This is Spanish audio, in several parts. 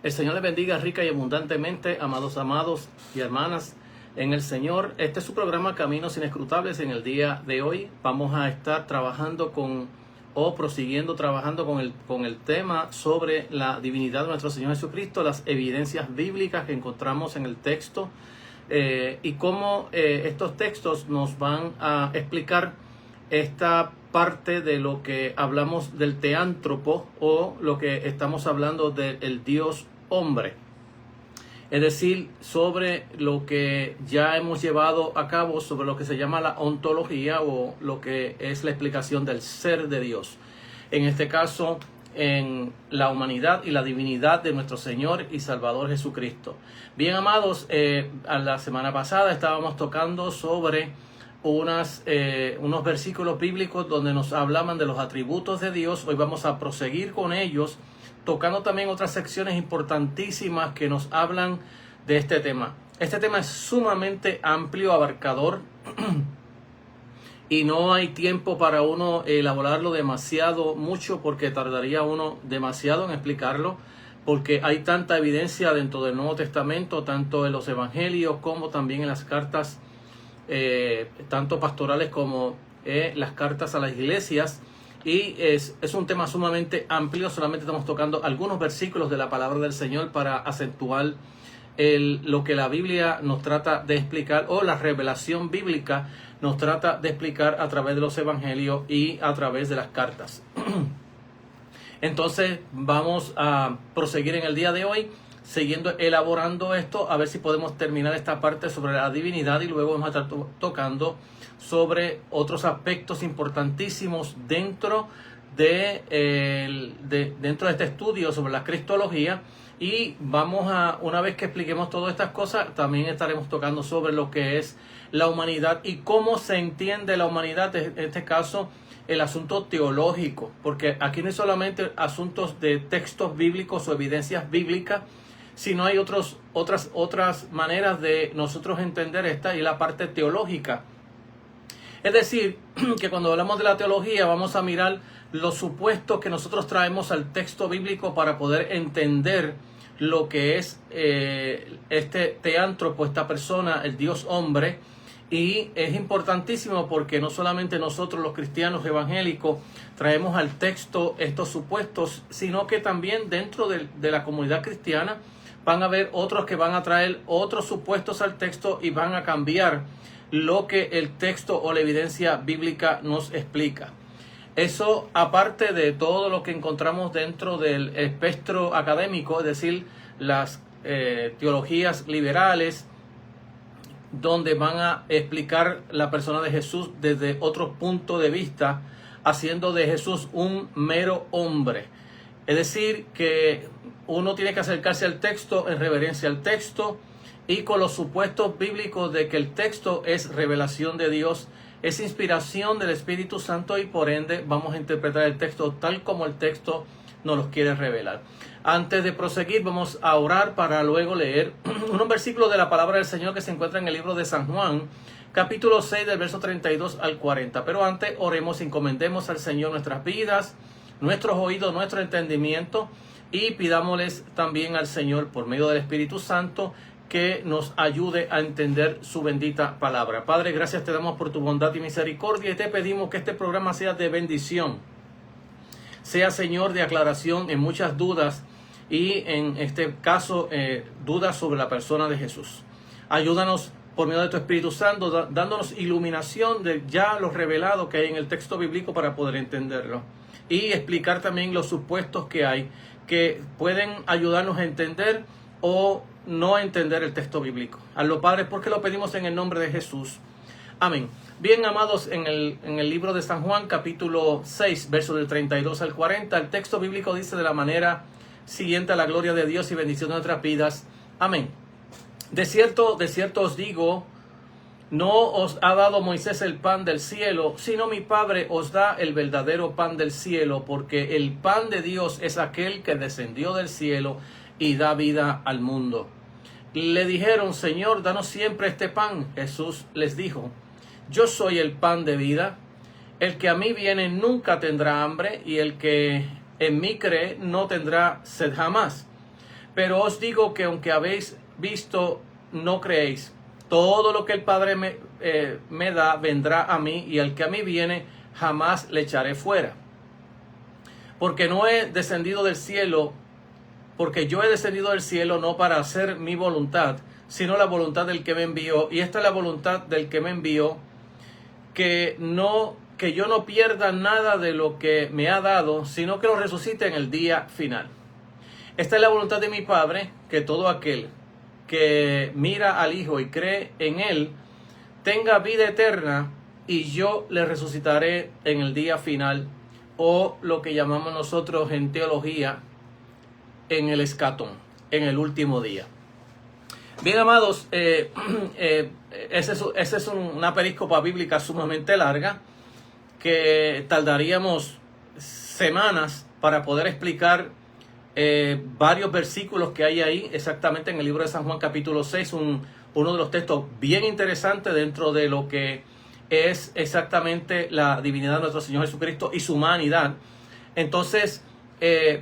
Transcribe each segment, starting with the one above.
El Señor les bendiga rica y abundantemente, amados y hermanas en el Señor. Este es su programa Caminos Inescrutables. En el día de hoy vamos a estar trabajando prosiguiendo trabajando con el tema sobre la divinidad de nuestro Señor Jesucristo, las evidencias bíblicas que encontramos en el texto y cómo estos textos nos van a explicar esta parte de lo que hablamos del teántropo, o lo que estamos hablando del Dios hombre. Es decir, sobre lo que ya hemos llevado a cabo, sobre lo que se llama la ontología, o lo que es la explicación del ser de Dios. En este caso, en la humanidad y la divinidad de nuestro Señor y Salvador Jesucristo. Bien, amados, a la semana pasada estábamos tocando sobre unos versículos bíblicos donde nos hablaban de los atributos de Dios. Hoy vamos a proseguir con ellos, tocando también otras secciones importantísimas que nos hablan de este tema. Este tema es sumamente amplio, abarcador, y no hay tiempo para uno elaborarlo mucho, porque tardaría uno demasiado en explicarlo, porque hay tanta evidencia dentro del Nuevo Testamento, tanto en los evangelios como también en las cartas, tanto pastorales como las cartas a las iglesias. Y es un tema sumamente amplio. Solamente estamos tocando algunos versículos de la palabra del Señor para acentuar lo que la Biblia nos trata de explicar, o la revelación bíblica nos trata de explicar a través de los evangelios y a través de las cartas. Entonces vamos a proseguir en el día de hoy, siguiendo elaborando esto, a ver si podemos terminar esta parte sobre la divinidad, y luego vamos a estar tocando sobre otros aspectos importantísimos dentro de este estudio sobre la cristología. Y una vez que expliquemos todas estas cosas, también estaremos tocando sobre lo que es la humanidad y cómo se entiende la humanidad, en este caso el asunto teológico, porque aquí no es solamente asuntos de textos bíblicos o evidencias bíblicas, sino hay otras maneras de nosotros entender esta, y la parte teológica. Es decir, que cuando hablamos de la teología vamos a mirar los supuestos que nosotros traemos al texto bíblico para poder entender lo que es este teántropo, esta persona, el Dios hombre. Y es importantísimo porque no solamente nosotros los cristianos evangélicos traemos al texto estos supuestos, sino que también dentro de la comunidad cristiana van a haber otros que van a traer otros supuestos al texto y van a cambiar lo que el texto o la evidencia bíblica nos explica. Eso, aparte de todo lo que encontramos dentro del espectro académico, es decir, las teologías liberales, donde van a explicar la persona de Jesús desde otro punto de vista, haciendo de Jesús un mero hombre. Es decir, que uno tiene que acercarse al texto en reverencia al texto, y con los supuestos bíblicos de que el texto es revelación de Dios, es inspiración del Espíritu Santo, y por ende vamos a interpretar el texto tal como el texto nos los quiere revelar. Antes de proseguir, vamos a orar para luego leer unos versículos de la palabra del Señor que se encuentran en el libro de San Juan, capítulo 6, del verso 32 al 40. Pero antes oremos y encomendemos al Señor nuestras vidas, nuestros oídos, nuestro entendimiento, y pidámosles también al Señor, por medio del Espíritu Santo, que nos ayude a entender su bendita palabra. Padre, gracias te damos por tu bondad y misericordia, y te pedimos que este programa sea de bendición, sea, Señor, de aclaración en muchas dudas, y en este caso dudas sobre la persona de Jesús. Ayúdanos por medio de tu Espíritu Santo, dándonos iluminación de ya lo revelado que hay en el texto bíblico para poder entenderlo, y explicar también los supuestos que hay que pueden ayudarnos a entender o no entender el texto bíblico. Hazlo, Padre, porque lo pedimos en el nombre de Jesús. Amén. Bien, amados, en el libro de San Juan, capítulo 6, versos del 32 al 40, el texto bíblico dice de la manera siguiente: a la gloria de Dios y bendición de nuestras vidas. Amén. De cierto os digo, no os ha dado Moisés el pan del cielo, sino mi Padre os da el verdadero pan del cielo, porque el pan de Dios es aquel que descendió del cielo y da vida al mundo. Le dijeron: Señor, danos siempre este pan. Jesús les dijo: yo soy el pan de vida. El que a mí viene nunca tendrá hambre, y el que en mí cree no tendrá sed jamás. Pero os digo que aunque habéis visto, no creéis. Todo lo que el Padre me da vendrá a mí, y al que a mí viene jamás le echaré fuera. Porque no he descendido del cielo, porque yo he descendido del cielo no para hacer mi voluntad, sino la voluntad del que me envió. Y esta es la voluntad del que me envió, que yo no pierda nada de lo que me ha dado, sino que lo resucite en el día final. Esta es la voluntad de mi Padre, que todo aquel que mira al Hijo y cree en Él tenga vida eterna, y yo le resucitaré en el día final, o lo que llamamos nosotros en teología en el escatón, en el último día. Bien, amados, esa es una perícopa bíblica sumamente larga, que tardaríamos semanas para poder explicar varios versículos que hay ahí, exactamente en el libro de San Juan capítulo 6, uno de los textos bien interesantes dentro de lo que es exactamente la divinidad de nuestro Señor Jesucristo y su humanidad. Entonces,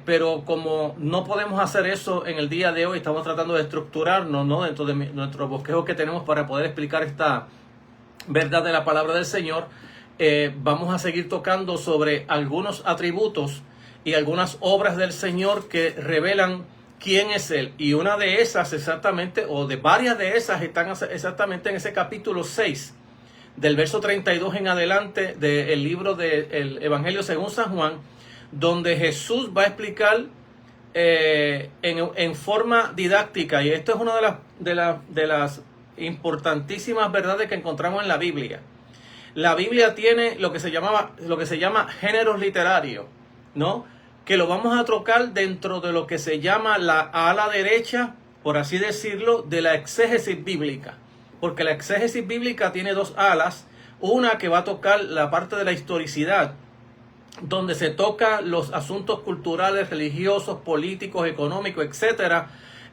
pero como no podemos hacer eso en el día de hoy, estamos tratando de estructurarnos, ¿no?, dentro de nuestro bosquejo que tenemos para poder explicar esta verdad de la palabra del Señor. Vamos a seguir tocando sobre algunos atributos y algunas obras del Señor que revelan quién es Él. Y una de esas exactamente, o de varias de esas, están exactamente en ese capítulo 6, del verso 32 en adelante del libro del Evangelio según San Juan, donde Jesús va a explicar en forma didáctica, y esto es una de las importantísimas verdades que encontramos en la Biblia. La Biblia tiene lo que se llama géneros literarios, ¿no?, que lo vamos a trocar dentro de lo que se llama la ala derecha, por así decirlo, de la exégesis bíblica. Porque la exégesis bíblica tiene dos alas, una que va a tocar la parte de la historicidad, donde se toca los asuntos culturales, religiosos, políticos, económicos, etcétera,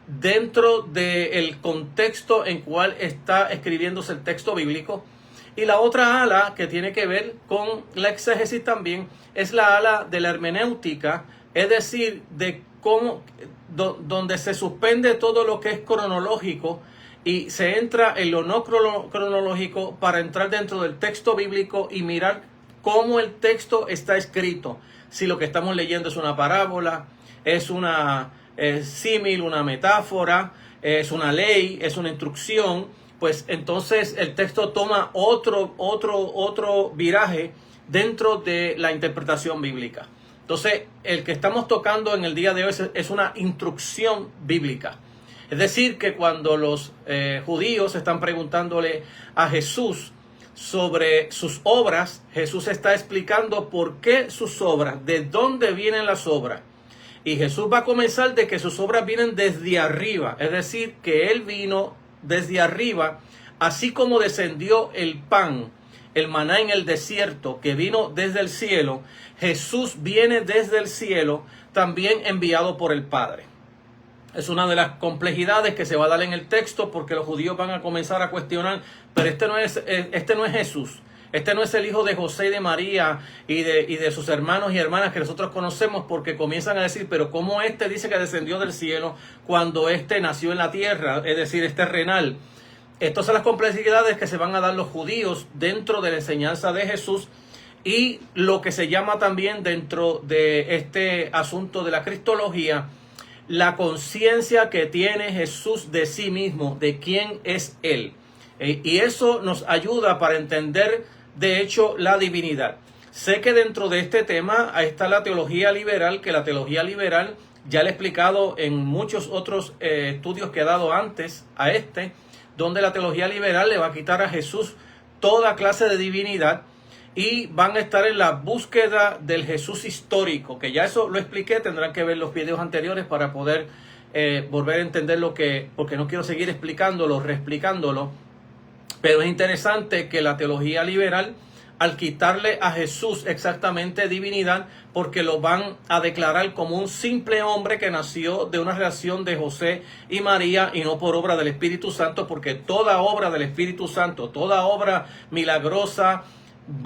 dentro del contexto en cual está escribiéndose el texto bíblico. Y la otra ala que tiene que ver con la exégesis también es la ala de la hermenéutica, es decir, de cómo, donde se suspende todo lo que es cronológico y se entra en lo no cronológico para entrar dentro del texto bíblico y mirar cómo el texto está escrito. Si lo que estamos leyendo es una parábola, es una símil, una metáfora, es una ley, es una instrucción, pues entonces el texto toma otro viraje dentro de la interpretación bíblica. Entonces, el que estamos tocando en el día de hoy es una instrucción bíblica. Es decir, que cuando los judíos están preguntándole a Jesús sobre sus obras, Jesús está explicando por qué sus obras, de dónde vienen las obras. Y Jesús va a comenzar de que sus obras vienen desde arriba, es decir, que Él vino desde arriba, así como descendió el pan, el maná en el desierto, que vino desde el cielo. Jesús viene desde el cielo, también enviado por el Padre. Es una de las complejidades que se va a dar en el texto, porque los judíos van a comenzar a cuestionar, pero este no es Jesús. Este no es el hijo de José y de María y de sus hermanos y hermanas que nosotros conocemos, porque comienzan a decir, pero ¿cómo este dice que descendió del cielo cuando este nació en la tierra? Es decir, es terrenal. Estas son las complejidades que se van a dar los judíos dentro de la enseñanza de Jesús, y lo que se llama también dentro de este asunto de la cristología, la conciencia que tiene Jesús de sí mismo, de quién es Él. Y eso nos ayuda para entender, de hecho, la divinidad. Sé que dentro de este tema está la teología liberal, que la teología liberal ya le he explicado en muchos otros estudios que he dado antes a este, donde la teología liberal le va a quitar a Jesús toda clase de divinidad y van a estar en la búsqueda del Jesús histórico, que ya eso lo expliqué, tendrán que ver los videos anteriores para poder volver a entender porque no quiero seguir explicándolo, reexplicándolo. Pero es interesante que la teología liberal, al quitarle a Jesús exactamente divinidad, porque lo van a declarar como un simple hombre que nació de una relación de José y María y no por obra del Espíritu Santo, porque toda obra del Espíritu Santo, toda obra milagrosa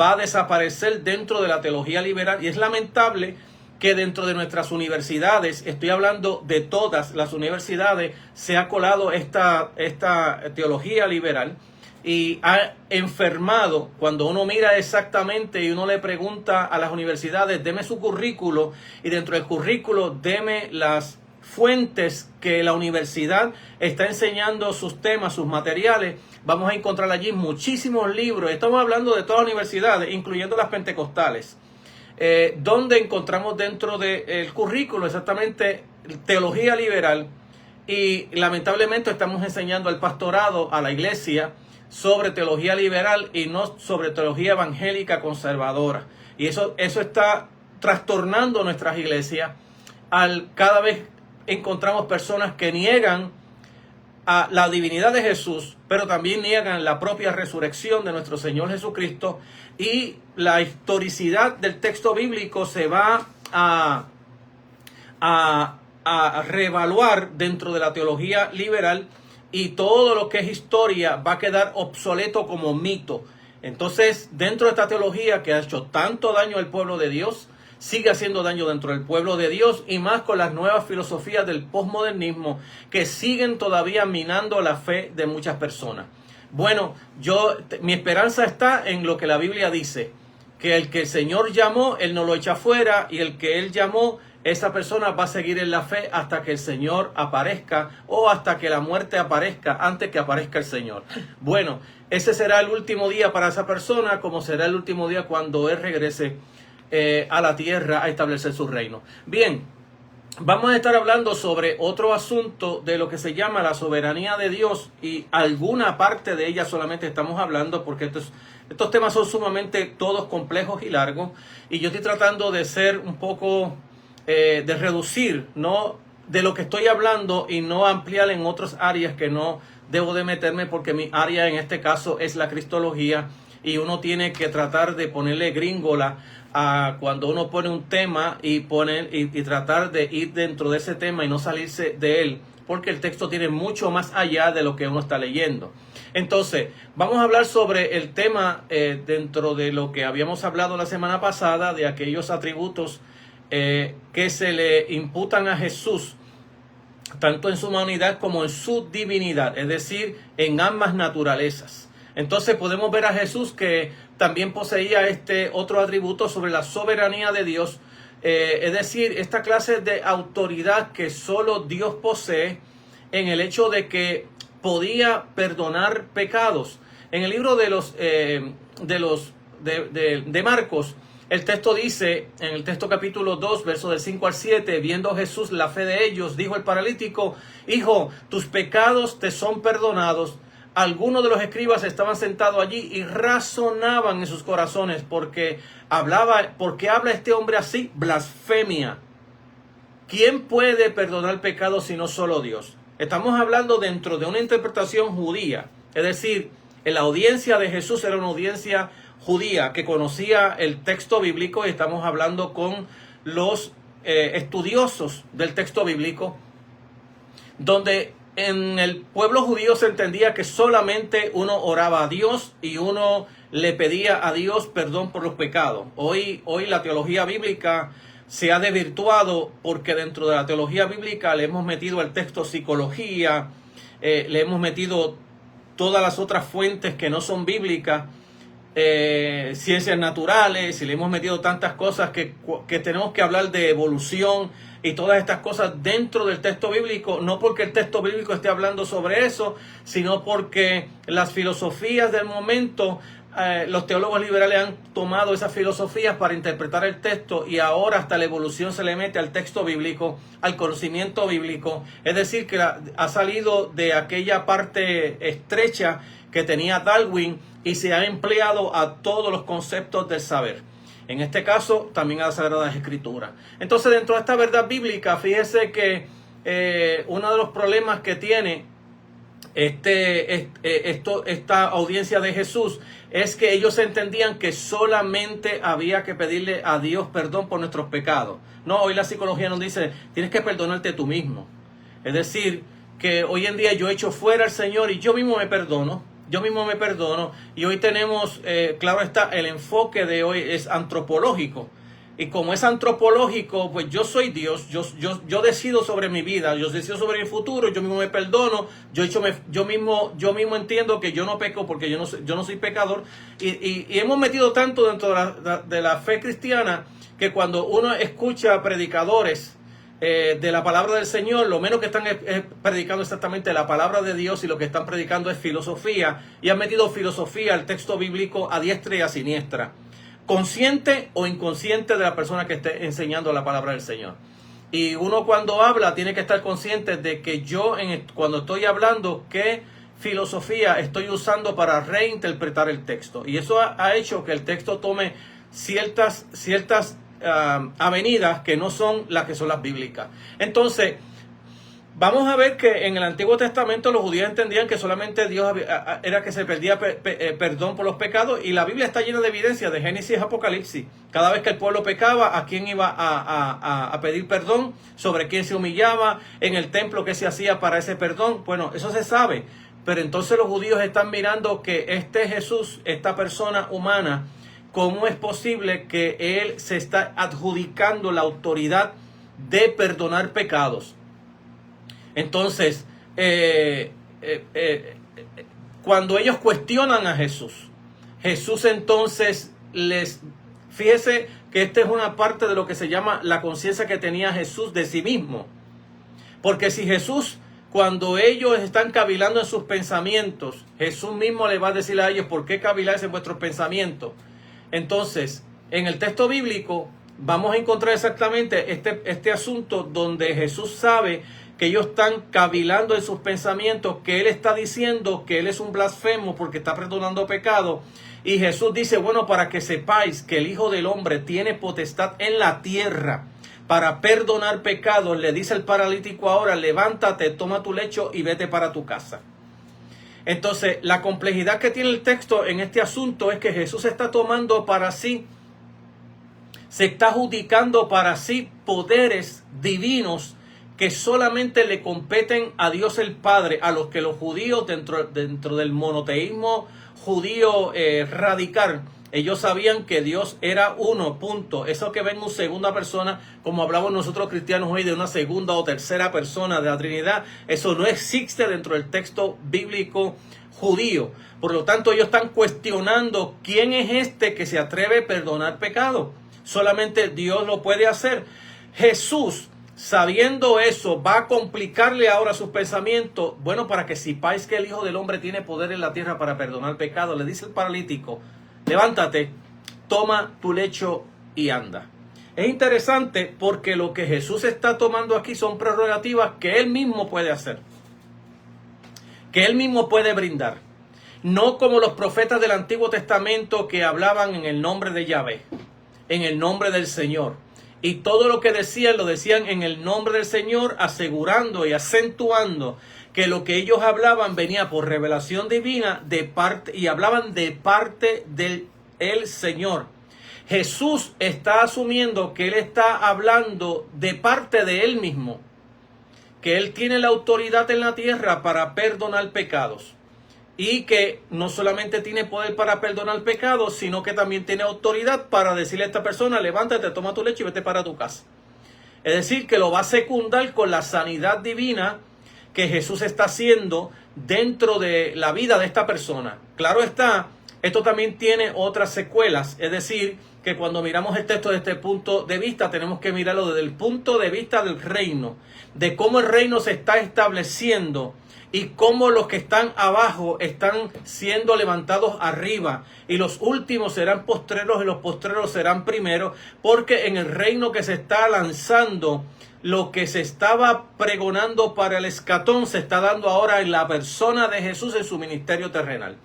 va a desaparecer dentro de la teología liberal. Y es lamentable que dentro de nuestras universidades, estoy hablando de todas las universidades, se ha colado esta teología liberal y ha enfermado. Cuando uno mira exactamente y uno le pregunta a las universidades, deme su currículo, y dentro del currículo deme las fuentes que la universidad está enseñando sus temas, sus materiales, vamos a encontrar allí muchísimos libros. Estamos hablando de todas las universidades, incluyendo las pentecostales, donde encontramos dentro del currículo exactamente teología liberal, y lamentablemente estamos enseñando al pastorado, a la iglesia, sobre teología liberal y no sobre teología evangélica conservadora. Y eso está trastornando nuestras iglesias. Cada vez encontramos personas que niegan a la divinidad de Jesús, pero también niegan la propia resurrección de nuestro Señor Jesucristo, y la historicidad del texto bíblico se va a reevaluar dentro de la teología liberal, y todo lo que es historia va a quedar obsoleto como mito. Entonces, dentro de esta teología que ha hecho tanto daño al pueblo de Dios, sigue haciendo daño dentro del pueblo de Dios, y más con las nuevas filosofías del posmodernismo que siguen todavía minando la fe de muchas personas. Bueno, mi esperanza está en lo que la Biblia dice, que el que el Señor llamó, Él no lo echa fuera, y el que Él llamó, esa persona va a seguir en la fe hasta que el Señor aparezca, o hasta que la muerte aparezca, antes que aparezca el Señor. Bueno, ese será el último día para esa persona, como será el último día cuando Él regrese a la tierra a establecer su reino. Bien, vamos a estar hablando sobre otro asunto de lo que se llama la soberanía de Dios, y alguna parte de ella solamente estamos hablando porque estos temas son sumamente todos complejos y largos, y yo estoy tratando de ser un poco, de reducir, ¿no?, de lo que estoy hablando, y no ampliar en otras áreas que no debo de meterme, porque mi área en este caso es la cristología, y uno tiene que tratar de ponerle gringola a cuando uno pone un tema y tratar de ir dentro de ese tema y no salirse de él, porque el texto tiene mucho más allá de lo que uno está leyendo. Entonces, vamos a hablar sobre el tema dentro de lo que habíamos hablado la semana pasada, de aquellos atributos que se le imputan a Jesús, tanto en su humanidad como en su divinidad, es decir, en ambas naturalezas. Entonces podemos ver a Jesús que también poseía este otro atributo sobre la soberanía de Dios, es decir, esta clase de autoridad que solo Dios posee, en el hecho de que podía perdonar pecados. En el libro de Marcos, el texto dice, en el texto capítulo 2, versos del 5 al 7, viendo Jesús la fe de ellos, dijo el paralítico: Hijo, tus pecados te son perdonados. Algunos de los escribas estaban sentados allí y razonaban en sus corazones, ¿por qué habla este hombre así? Blasfemia. ¿Quién puede perdonar pecados sino solo Dios? Estamos hablando dentro de una interpretación judía, es decir, en la audiencia de Jesús era una audiencia judía que conocía el texto bíblico, y estamos hablando con los estudiosos del texto bíblico, donde en el pueblo judío se entendía que solamente uno oraba a Dios y uno le pedía a Dios perdón por los pecados. Hoy la teología bíblica se ha desvirtuado, porque dentro de la teología bíblica le hemos metido al texto psicología, le hemos metido todas las otras fuentes que no son bíblicas, ciencias naturales, y le hemos metido tantas cosas que tenemos que hablar de evolución y todas estas cosas dentro del texto bíblico, no porque el texto bíblico esté hablando sobre eso, sino porque las filosofías del momento, los teólogos liberales han tomado esas filosofías para interpretar el texto, y ahora hasta la evolución se le mete al texto bíblico, al conocimiento bíblico. Es decir, que ha salido de aquella parte estrecha que tenía Darwin y se ha empleado a todos los conceptos del saber. En este caso, también a las Sagradas Escrituras. Entonces, dentro de esta verdad bíblica, fíjese que uno de los problemas que tiene esta audiencia de Jesús es que ellos entendían que solamente había que pedirle a Dios perdón por nuestros pecados. No, hoy la psicología nos dice, tienes que perdonarte tú mismo. Es decir, que hoy en día yo echo fuera al Señor y yo mismo me perdono. Y hoy tenemos, claro está, el enfoque de hoy es antropológico. Y como es antropológico, pues yo soy Dios, yo decido sobre mi vida, yo decido sobre mi futuro, yo mismo me perdono, yo mismo entiendo que yo no peco porque yo no soy pecador. Y hemos metido tanto dentro de la fe cristiana que cuando uno escucha predicadores de la palabra del Señor, lo menos que están es predicando exactamente la palabra de Dios, y lo que están predicando es filosofía, y han metido filosofía al texto bíblico a diestra y a siniestra, consciente o inconsciente de la persona que esté enseñando la palabra del Señor. Y uno cuando habla tiene que estar consciente de que cuando estoy hablando, qué filosofía estoy usando para reinterpretar el texto. Y eso ha hecho que el texto tome ciertas avenidas que no son las que son las bíblicas. Entonces, vamos a ver que en el Antiguo Testamento los judíos entendían que solamente Dios era que se pedía perdón por los pecados, y la Biblia está llena de evidencia de Génesis y Apocalipsis. Cada vez que el pueblo pecaba, ¿a quién iba a pedir perdón? ¿Sobre quién se humillaba? ¿En el templo qué se hacía para ese perdón? Bueno, eso se sabe. Pero entonces los judíos están mirando que este Jesús, esta persona humana, ¿cómo es posible que él se está adjudicando la autoridad de perdonar pecados? Entonces, cuando ellos cuestionan a Jesús entonces fíjese que esta es una parte de lo que se llama la conciencia que tenía Jesús de sí mismo. Porque si Jesús, cuando ellos están cavilando en sus pensamientos, Jesús mismo le va a decir a ellos, ¿por qué caviláis en vuestros pensamientos? Entonces, en el texto bíblico vamos a encontrar exactamente este asunto donde Jesús sabe que ellos están cavilando en sus pensamientos, que Él está diciendo que Él es un blasfemo porque está perdonando pecado. Y Jesús dice, bueno, para que sepáis que el Hijo del Hombre tiene potestad en la tierra para perdonar pecados, le dice el paralítico ahora, levántate, toma tu lecho y vete para tu casa. Entonces, la complejidad que tiene el texto en este asunto es que Jesús está tomando para sí, se está adjudicando para sí poderes divinos que solamente le competen a Dios el Padre, a los que los judíos dentro del monoteísmo judío radical, ellos sabían que Dios era uno, punto. Eso que ven en segunda persona, como hablamos nosotros cristianos hoy de una segunda o tercera persona de la Trinidad, eso no existe dentro del texto bíblico judío. Por lo tanto, ellos están cuestionando quién es este que se atreve a perdonar pecado. Solamente Dios lo puede hacer. Jesús, sabiendo eso, va a complicarle ahora sus pensamientos. Bueno, para que sepáis que el Hijo del Hombre tiene poder en la tierra para perdonar pecado, le dice el paralítico, levántate, toma tu lecho y anda. Es interesante porque lo que Jesús está tomando aquí son prerrogativas que Él mismo puede hacer, que Él mismo puede brindar. No como los profetas del Antiguo Testamento que hablaban en el nombre de Yahvé, en el nombre del Señor. Y todo lo que decían, lo decían en el nombre del Señor, asegurando y acentuando que lo que ellos hablaban venía por revelación divina de parte, y hablaban de parte del Señor. Jesús está asumiendo que Él está hablando de parte de Él mismo, que Él tiene la autoridad en la tierra para perdonar pecados. Y que no solamente tiene poder para perdonar pecados, sino que también tiene autoridad para decirle a esta persona, levántate, toma tu lecho y vete para tu casa. Es decir, que lo va a secundar con la sanidad divina que Jesús está haciendo dentro de la vida de esta persona. Claro está, esto también tiene otras secuelas. Es decir, que cuando miramos el texto desde este punto de vista, tenemos que mirarlo desde el punto de vista del reino, de cómo el reino se está estableciendo y cómo los que están abajo están siendo levantados arriba. Y los últimos serán postreros y los postreros serán primeros. Porque en el reino que se está lanzando, lo que se estaba pregonando para el escatón se está dando ahora en la persona de Jesús en su ministerio terrenal.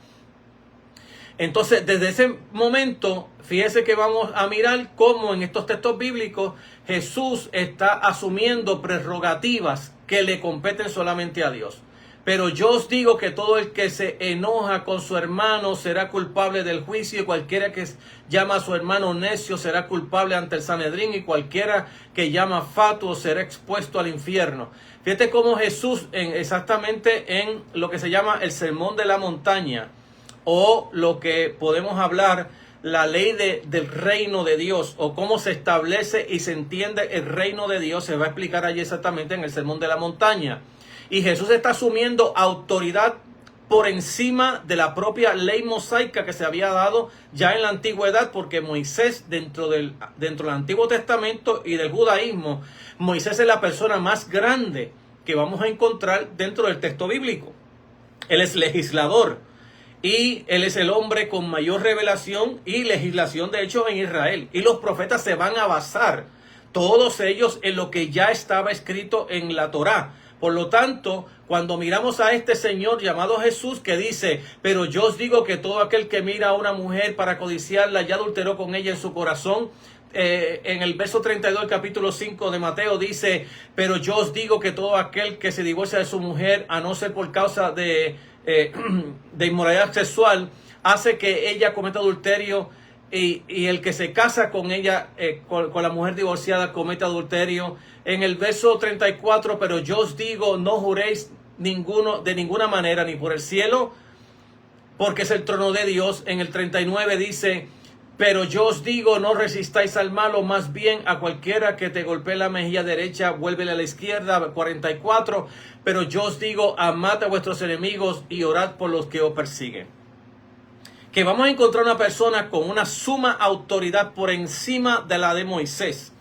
Entonces, desde ese momento, fíjese que vamos a mirar cómo en estos textos bíblicos Jesús está asumiendo prerrogativas que le competen solamente a Dios. Pero yo os digo que todo el que se enoja con su hermano será culpable del juicio, y cualquiera que llama a su hermano necio será culpable ante el Sanedrín, y cualquiera que llama fatuo será expuesto al infierno. Fíjate cómo Jesús, exactamente en lo que se llama el Sermón de la Montaña, o lo que podemos hablar la ley del reino de Dios, o cómo se establece y se entiende el reino de Dios, se va a explicar allí exactamente en el Sermón de la Montaña. Y Jesús está asumiendo autoridad por encima de la propia ley mosaica que se había dado ya en la antigüedad, porque Moisés, dentro del Antiguo Testamento y del judaísmo, Moisés es la persona más grande que vamos a encontrar dentro del texto bíblico. Él es legislador y él es el hombre con mayor revelación y legislación, de hecho, en Israel. Y los profetas se van a basar, todos ellos, en lo que ya estaba escrito en la Torá. Por lo tanto, cuando miramos a este Señor llamado Jesús, que dice: pero yo os digo que todo aquel que mira a una mujer para codiciarla ya adulteró con ella en su corazón. En el verso 32 del capítulo 5 de Mateo dice: pero yo os digo que todo aquel que se divorcia de su mujer, a no ser por causa de inmoralidad sexual, hace que ella cometa adulterio, y el que se casa con ella, con la mujer divorciada, comete adulterio. En el verso 34, pero yo os digo, no juréis de ninguna manera, ni por el cielo, porque es el trono de Dios. En el 39 dice: pero yo os digo, no resistáis al malo, más bien a cualquiera que te golpee la mejilla derecha, vuélvele a la izquierda. 44, pero yo os digo, amad a vuestros enemigos y orad por los que os persiguen. Que vamos a encontrar una persona con una suma autoridad por encima de la de Moisés.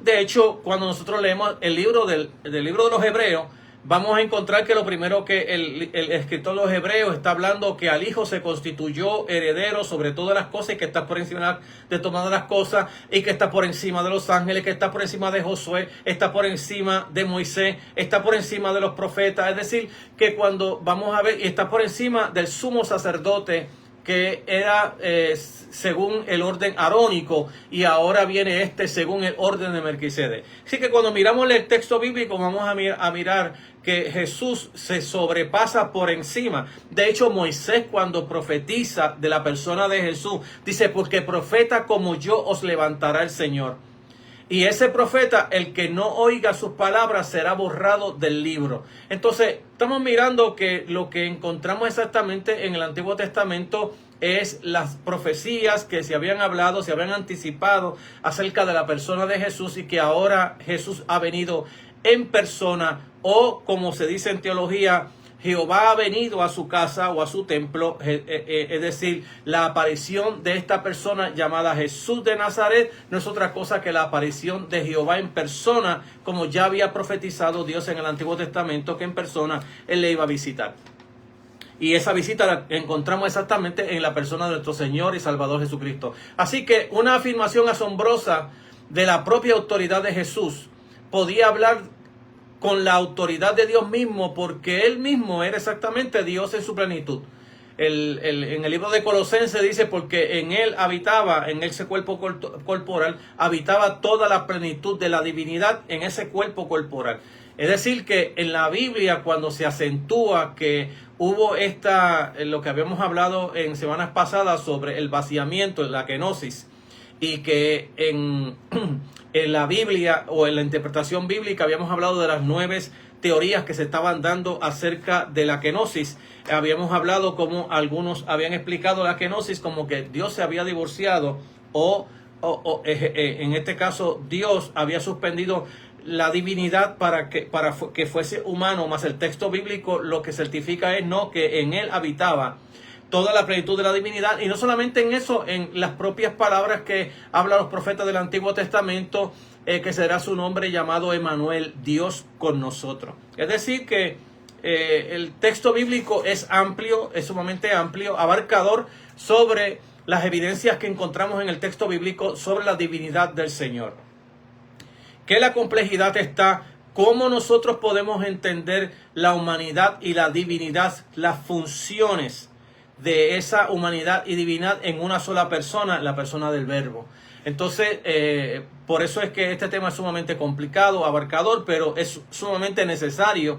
De hecho, cuando nosotros leemos el libro del libro de los Hebreos, vamos a encontrar que lo primero que el escritor de los Hebreos está hablando, que al Hijo se constituyó heredero sobre todas las cosas, y que está por encima de todas las cosas, y que está por encima de los ángeles, que está por encima de Josué, está por encima de Moisés, está por encima de los profetas. Es decir, que cuando vamos a ver, y está por encima del sumo sacerdote, que era según el orden arónico, y ahora viene según el orden de Melquisedec. Así que cuando miramos el texto bíblico, vamos a mirar que Jesús se sobrepasa por encima. De hecho, Moisés, cuando profetiza de la persona de Jesús, dice: porque profeta como yo os levantará el Señor. Y ese profeta, el que no oiga sus palabras, será borrado del libro. Entonces, estamos mirando que lo que encontramos exactamente en el Antiguo Testamento es las profecías que se habían hablado, se habían anticipado acerca de la persona de Jesús, y que ahora Jesús ha venido en persona, o como se dice en teología, Jehová ha venido a su casa o a su templo. Es decir, la aparición de esta persona llamada Jesús de Nazaret no es otra cosa que la aparición de Jehová en persona, como ya había profetizado Dios en el Antiguo Testamento, que en persona Él le iba a visitar. Y esa visita la encontramos exactamente en la persona de nuestro Señor y Salvador Jesucristo. Así que una afirmación asombrosa de la propia autoridad de Jesús podía hablar con la autoridad de Dios mismo, porque Él mismo era exactamente Dios en su plenitud. En el libro de Colosenses dice: porque en Él habitaba, en ese cuerpo corporal, habitaba toda la plenitud de la divinidad en ese cuerpo corporal. Es decir, que en la Biblia, cuando se acentúa que hubo lo que habíamos hablado en semanas pasadas sobre el vaciamiento, la kenosis, y que en la Biblia, o en la interpretación bíblica, habíamos hablado de las 9 teorías que se estaban dando acerca de la kenosis. Habíamos hablado como algunos habían explicado la kenosis como que Dios se había divorciado, o en este caso Dios había suspendido la divinidad para que fuese humano, más el texto bíblico lo que certifica es que en Él habitaba toda la plenitud de la divinidad. Y no solamente en eso, en las propias palabras que hablan los profetas del Antiguo Testamento, que será su nombre llamado Emmanuel, Dios con nosotros. Es decir, que el texto bíblico es amplio, es sumamente amplio, abarcador sobre las evidencias que encontramos en el texto bíblico sobre la divinidad del Señor. ¿Qué la complejidad está? ¿Cómo nosotros podemos entender la humanidad y la divinidad, las funciones de esa humanidad y divinidad en una sola persona, la persona del Verbo? Entonces, por eso es que este tema es sumamente complicado, abarcador, pero es sumamente necesario,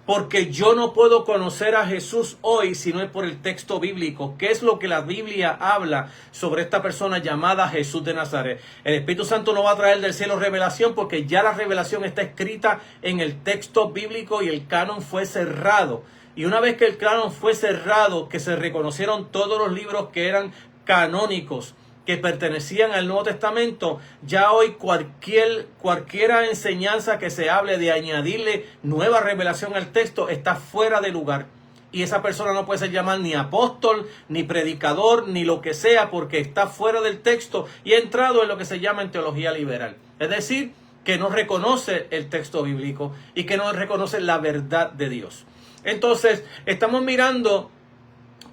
porque yo no puedo conocer a Jesús hoy si no es por el texto bíblico. ¿Qué es lo que la Biblia habla sobre esta persona llamada Jesús de Nazaret? El Espíritu Santo no va a traer del cielo revelación, porque ya la revelación está escrita en el texto bíblico y el canon fue cerrado. Y una vez que el canon fue cerrado, que se reconocieron todos los libros que eran canónicos que pertenecían al Nuevo Testamento, ya hoy cualquiera enseñanza que se hable de añadirle nueva revelación al texto está fuera de lugar. Y esa persona no puede ser llamada ni apóstol, ni predicador, ni lo que sea, porque está fuera del texto y ha entrado en lo que se llama en teología liberal. Es decir, que no reconoce el texto bíblico y que no reconoce la verdad de Dios. Entonces, estamos mirando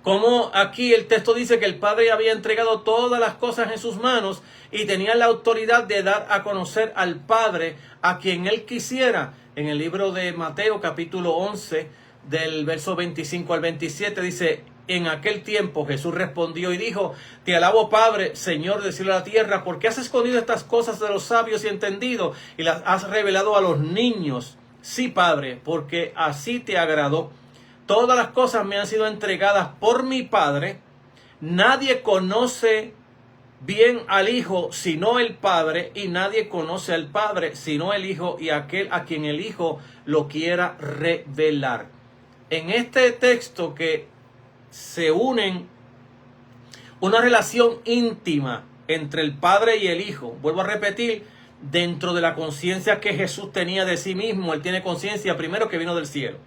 como aquí el texto dice que el Padre había entregado todas las cosas en sus manos y tenía la autoridad de dar a conocer al Padre a quien Él quisiera. En el libro de Mateo capítulo 11 del verso 25 al 27 dice: en aquel tiempo Jesús respondió y dijo: te alabo, Padre, Señor del cielo y la tierra, porque has escondido estas cosas de los sabios y entendidos y las has revelado a los niños. Sí, Padre, porque así te agradó. Todas las cosas me han sido entregadas por mi Padre. Nadie conoce bien al Hijo sino el Padre, y nadie conoce al Padre sino el Hijo y aquel a quien el Hijo lo quiera revelar. En este texto que se unen una relación íntima entre el Padre y el Hijo, vuelvo a repetir, dentro de la conciencia que Jesús tenía de sí mismo. Él tiene conciencia, primero, que vino del cielo.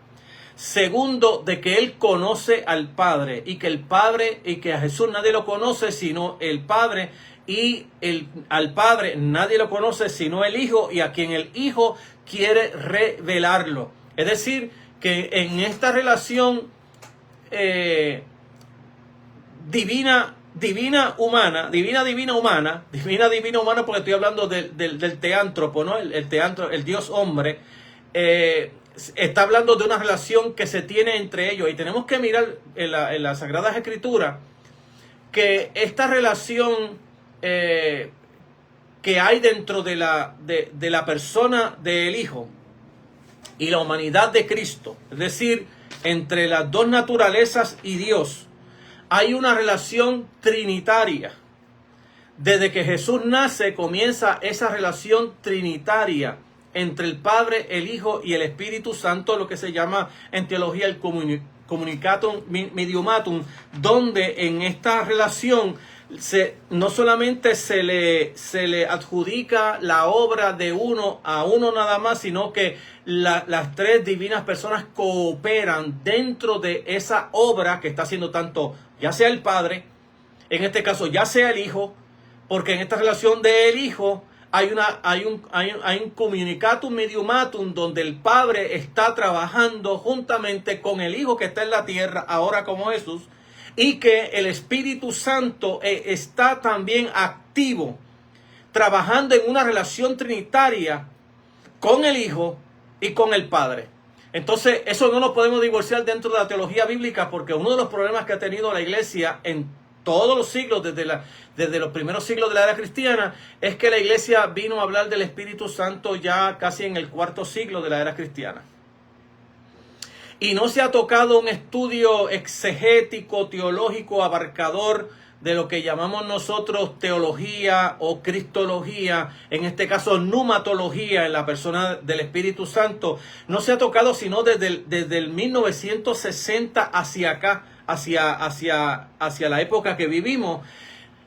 Segundo, de que Él conoce al Padre y que el Padre y que a Jesús nadie lo conoce sino el Padre, y al Padre nadie lo conoce sino el Hijo y a quien el Hijo quiere revelarlo. Es decir, que en esta relación divina humana, porque estoy hablando del teántropo, ¿no? El Dios hombre, está hablando de una relación que se tiene entre ellos, y tenemos que mirar en las Sagradas Escrituras que esta relación que hay dentro de la persona del Hijo y la humanidad de Cristo, es decir, entre las dos naturalezas y Dios, hay una relación trinitaria. Desde que Jesús nace comienza esa relación trinitaria entre el Padre, el Hijo y el Espíritu Santo, lo que se llama en teología el communicatum mediumatum, donde en esta relación no solamente se le adjudica la obra de uno a uno nada más, sino que las tres divinas personas cooperan dentro de esa obra que está haciendo tanto, ya sea el Padre, en este caso ya sea el Hijo, porque en esta relación del Hijo hay un communicatum mediumatum donde el Padre está trabajando juntamente con el Hijo que está en la tierra ahora como Jesús, y que el Espíritu Santo está también activo, trabajando en una relación trinitaria con el Hijo y con el Padre. Entonces, eso no lo podemos divorciar dentro de la teología bíblica, porque uno de los problemas que ha tenido la iglesia en todos los siglos, desde los primeros siglos de la era cristiana, es que la iglesia vino a hablar del Espíritu Santo ya casi en el cuarto siglo de la era cristiana. Y no se ha tocado un estudio exegético, teológico, abarcador de lo que llamamos nosotros teología o cristología, en este caso pneumatología en la persona del Espíritu Santo. No se ha tocado sino desde el 1960 hacia acá, hacia la época que vivimos.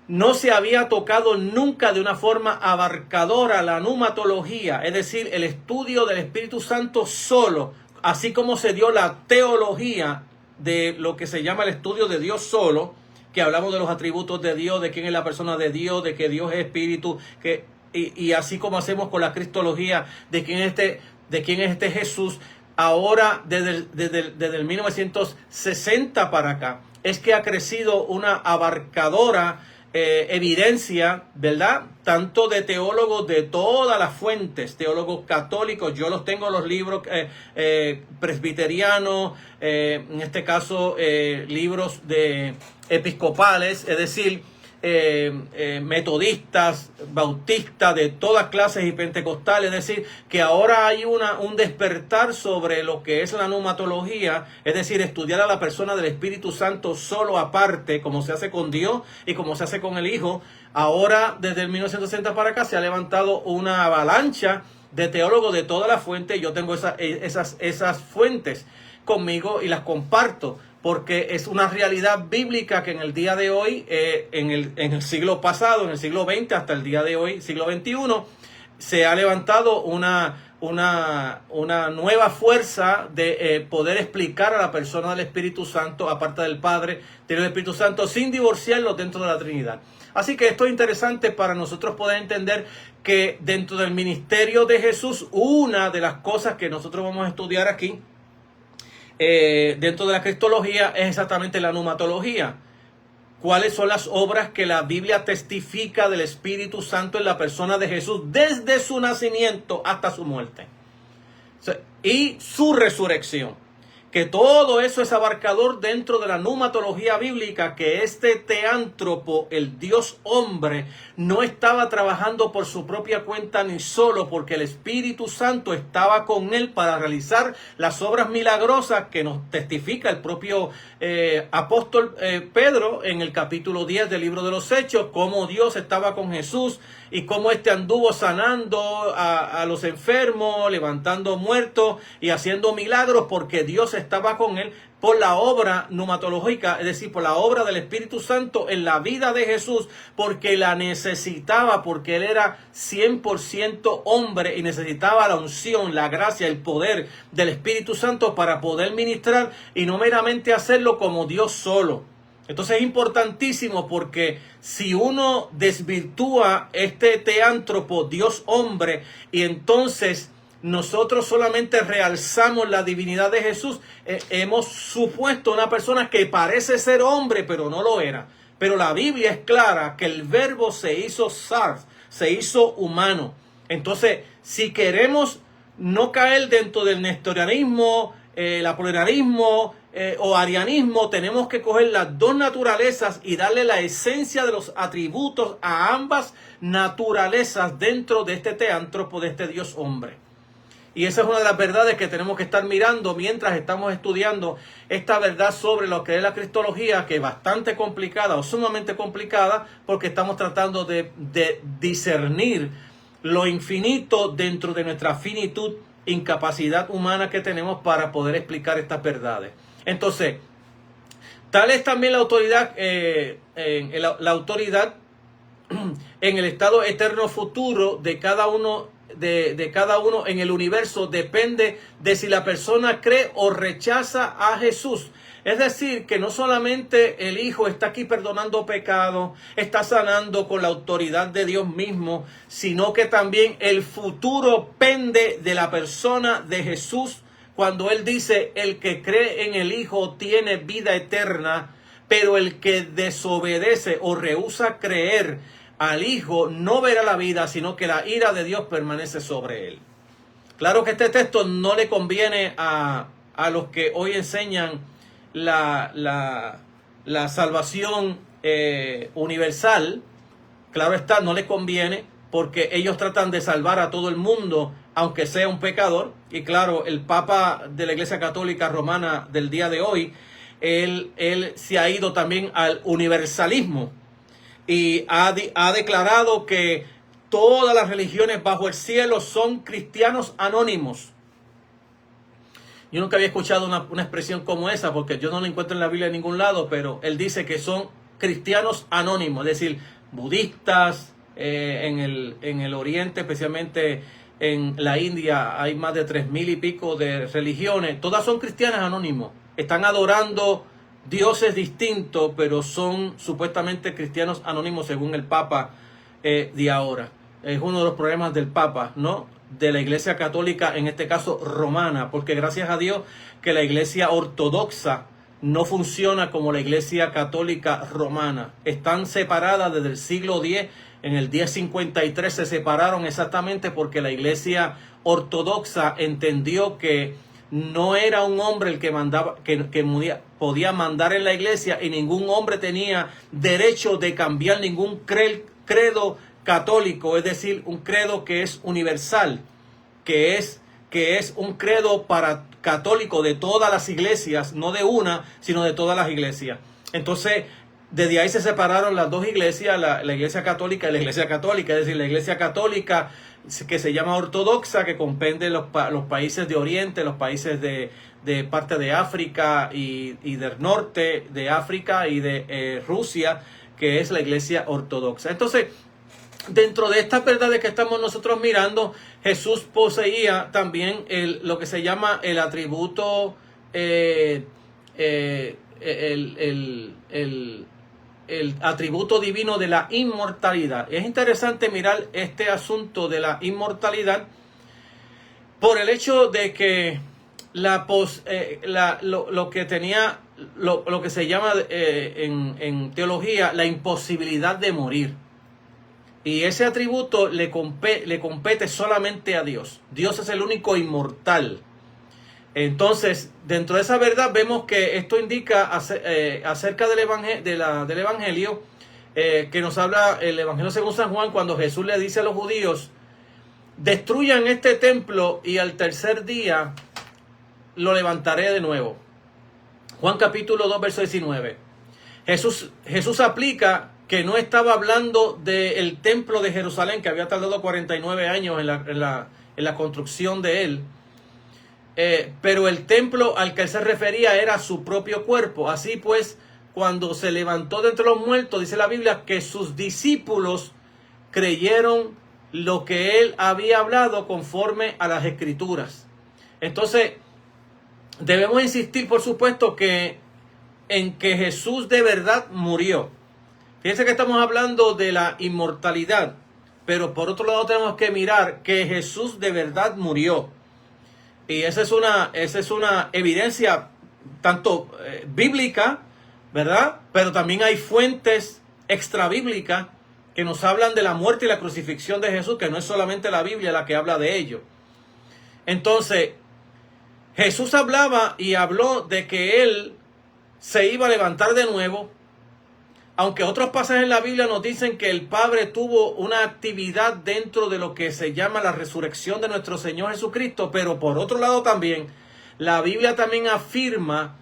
No se había tocado nunca de una forma abarcadora la pneumatología, es decir, el estudio del Espíritu Santo solo, así como se dio la teología de lo que se llama el estudio de Dios solo, que hablamos de los atributos de Dios, de quién es la persona de Dios, de que Dios es espíritu, y así como hacemos con la cristología, de quién es este Jesús. Ahora, desde el 1960 para acá, es que ha crecido una abarcadora evidencia, ¿verdad? Tanto de teólogos de todas las fuentes, teólogos católicos, yo los tengo los libros presbiterianos, en este caso libros de episcopales, es decir, metodistas, bautistas, de todas clases y pentecostales. Es decir, que ahora hay un despertar sobre lo que es la pneumatología, es decir, estudiar a la persona del Espíritu Santo solo aparte, como se hace con Dios y como se hace con el Hijo. Ahora, desde el 1960 para acá, se ha levantado una avalancha de teólogos de todas las fuentes. Yo tengo esas fuentes conmigo y las comparto, porque es una realidad bíblica que en el día de hoy, en el siglo pasado, en el siglo XX hasta el día de hoy, siglo XXI, se ha levantado una nueva fuerza de poder explicar a la persona del Espíritu Santo, aparte del Padre, del Espíritu Santo, sin divorciarlos dentro de la Trinidad. Así que esto es interesante para nosotros poder entender que dentro del ministerio de Jesús, una de las cosas que nosotros vamos a estudiar aquí, dentro de la cristología, es exactamente la numatología. ¿Cuáles son las obras que la Biblia testifica del Espíritu Santo en la persona de Jesús desde su nacimiento hasta su muerte? Y su resurrección. Que todo eso es abarcador dentro de la numatología bíblica, que este teántropo, el Dios hombre, no estaba trabajando por su propia cuenta ni solo, porque el Espíritu Santo estaba con él para realizar las obras milagrosas que nos testifica el propio apóstol Pedro en el capítulo 10 del libro de los Hechos, cómo Dios estaba con Jesús y cómo éste anduvo sanando a los enfermos, levantando muertos y haciendo milagros, porque Dios estaba con él por la obra numatológica, es decir, por la obra del Espíritu Santo en la vida de Jesús, porque la necesitaba, porque él era 100% hombre y necesitaba la unción, la gracia, el poder del Espíritu Santo para poder ministrar y no meramente hacerlo como Dios solo. Entonces es importantísimo, porque si uno desvirtúa este teántropo, Dios hombre, y entonces nosotros solamente realzamos la divinidad de Jesús, hemos supuesto una persona que parece ser hombre, pero no lo era. Pero la Biblia es clara que el verbo se hizo sarf, se hizo humano. Entonces, si queremos no caer dentro del nestorianismo, el apolinarismo o arianismo, tenemos que coger las dos naturalezas y darle la esencia de los atributos a ambas naturalezas dentro de este teántropo, de este Dios hombre. Y esa es una de las verdades que tenemos que estar mirando mientras estamos estudiando esta verdad sobre lo que es la cristología, que es bastante complicada o sumamente complicada, porque estamos tratando de discernir lo infinito dentro de nuestra finitud, incapacidad humana que tenemos para poder explicar estas verdades. Entonces, tal es también la autoridad, la autoridad en el estado eterno futuro de cada uno. De cada uno en el universo depende de si la persona cree o rechaza a Jesús. Es decir, que no solamente el Hijo está aquí perdonando pecados, está sanando con la autoridad de Dios mismo, sino que también el futuro pende de la persona de Jesús, cuando Él dice: el que cree en el Hijo tiene vida eterna, pero el que desobedece o rehúsa creer al Hijo no verá la vida, sino que la ira de Dios permanece sobre él. Claro que este texto no le conviene a los que hoy enseñan la salvación universal. Claro está, no le conviene, porque ellos tratan de salvar a todo el mundo, aunque sea un pecador. Y claro, el Papa de la Iglesia Católica Romana del día de hoy, él se ha ido también al universalismo. Y ha declarado que todas las religiones bajo el cielo son cristianos anónimos. Yo nunca había escuchado una expresión como esa, porque yo no la encuentro en la Biblia en ningún lado, pero él dice que son cristianos anónimos, es decir, budistas, en el Oriente, especialmente en la India, hay más de 3,000 y pico de religiones, todas son cristianas anónimos, están adorando dioses distintos, pero son supuestamente cristianos anónimos según el Papa de ahora. Es uno de los problemas del Papa, ¿no? De la Iglesia Católica, en este caso romana, porque gracias a Dios que la Iglesia ortodoxa no funciona como la Iglesia Católica romana. Están separadas desde el siglo X. En el 1053 se separaron exactamente porque la Iglesia ortodoxa entendió que no era un hombre el que mandaba, que podía mandar en la iglesia, y ningún hombre tenía derecho de cambiar ningún credo católico, es decir, un credo que es universal, que es un credo para católico de todas las iglesias, no de una, sino de todas las iglesias. Entonces, desde ahí se separaron las dos iglesias, la iglesia católica y la iglesia católica, es decir, la iglesia católica que se llama ortodoxa, que comprende los países de Oriente, los países de parte de África y del norte de África y de Rusia, que es la iglesia ortodoxa. Entonces, dentro de estas verdades que estamos nosotros mirando, Jesús poseía también lo que se llama el atributo, el atributo divino de la inmortalidad. Es interesante mirar este asunto de la inmortalidad por el hecho de que lo que tenía, lo que se llama en teología la imposibilidad de morir. Y ese atributo le compete solamente a Dios. Dios es el único inmortal. Entonces, dentro de esa verdad vemos que esto indica acerca del Evangelio, que nos habla el Evangelio según San Juan, cuando Jesús le dice a los judíos: destruyan este templo y al tercer día lo levantaré de nuevo. Juan capítulo 2, verso 19. Jesús aplica que no estaba hablando del templo de Jerusalén, que había tardado 49 años en la construcción de él. Pero el templo al que él se refería era su propio cuerpo. Así pues, cuando se levantó de entre los muertos, dice la Biblia que sus discípulos creyeron lo que él había hablado conforme a las Escrituras. Entonces, debemos insistir, por supuesto, en que Jesús de verdad murió. Fíjense que estamos hablando de la inmortalidad, pero por otro lado tenemos que mirar que Jesús de verdad murió. Y esa es una evidencia tanto bíblica, ¿verdad? Pero también hay fuentes extrabíblicas que nos hablan de la muerte y la crucifixión de Jesús, que no es solamente la Biblia la que habla de ello. Entonces, Jesús hablaba y habló de que Él se iba a levantar de nuevo, aunque otros pasajes en la Biblia nos dicen que el Padre tuvo una actividad dentro de lo que se llama la resurrección de nuestro Señor Jesucristo, pero por otro lado también, la Biblia también afirma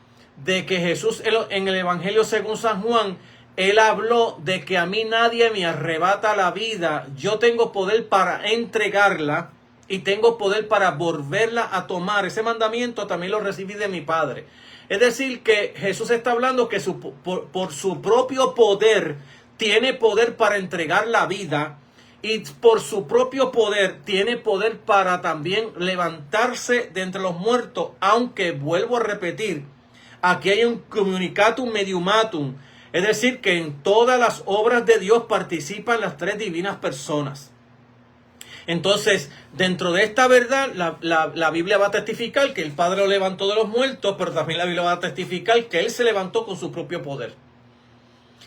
de que Jesús en el Evangelio según San Juan, Él habló de que a mí nadie me arrebata la vida, yo tengo poder para entregarla y tengo poder para volverla a tomar. Ese mandamiento también lo recibí de mi Padre. Es decir, que Jesús está hablando que por su propio poder tiene poder para entregar la vida y por su propio poder tiene poder para también levantarse de entre los muertos, aunque vuelvo a repetir, aquí hay un communicatum mediumatum, es decir, que en todas las obras de Dios participan las tres divinas personas. Entonces, dentro de esta verdad, la Biblia va a testificar que el Padre lo levantó de los muertos, pero también la Biblia va a testificar que Él se levantó con su propio poder.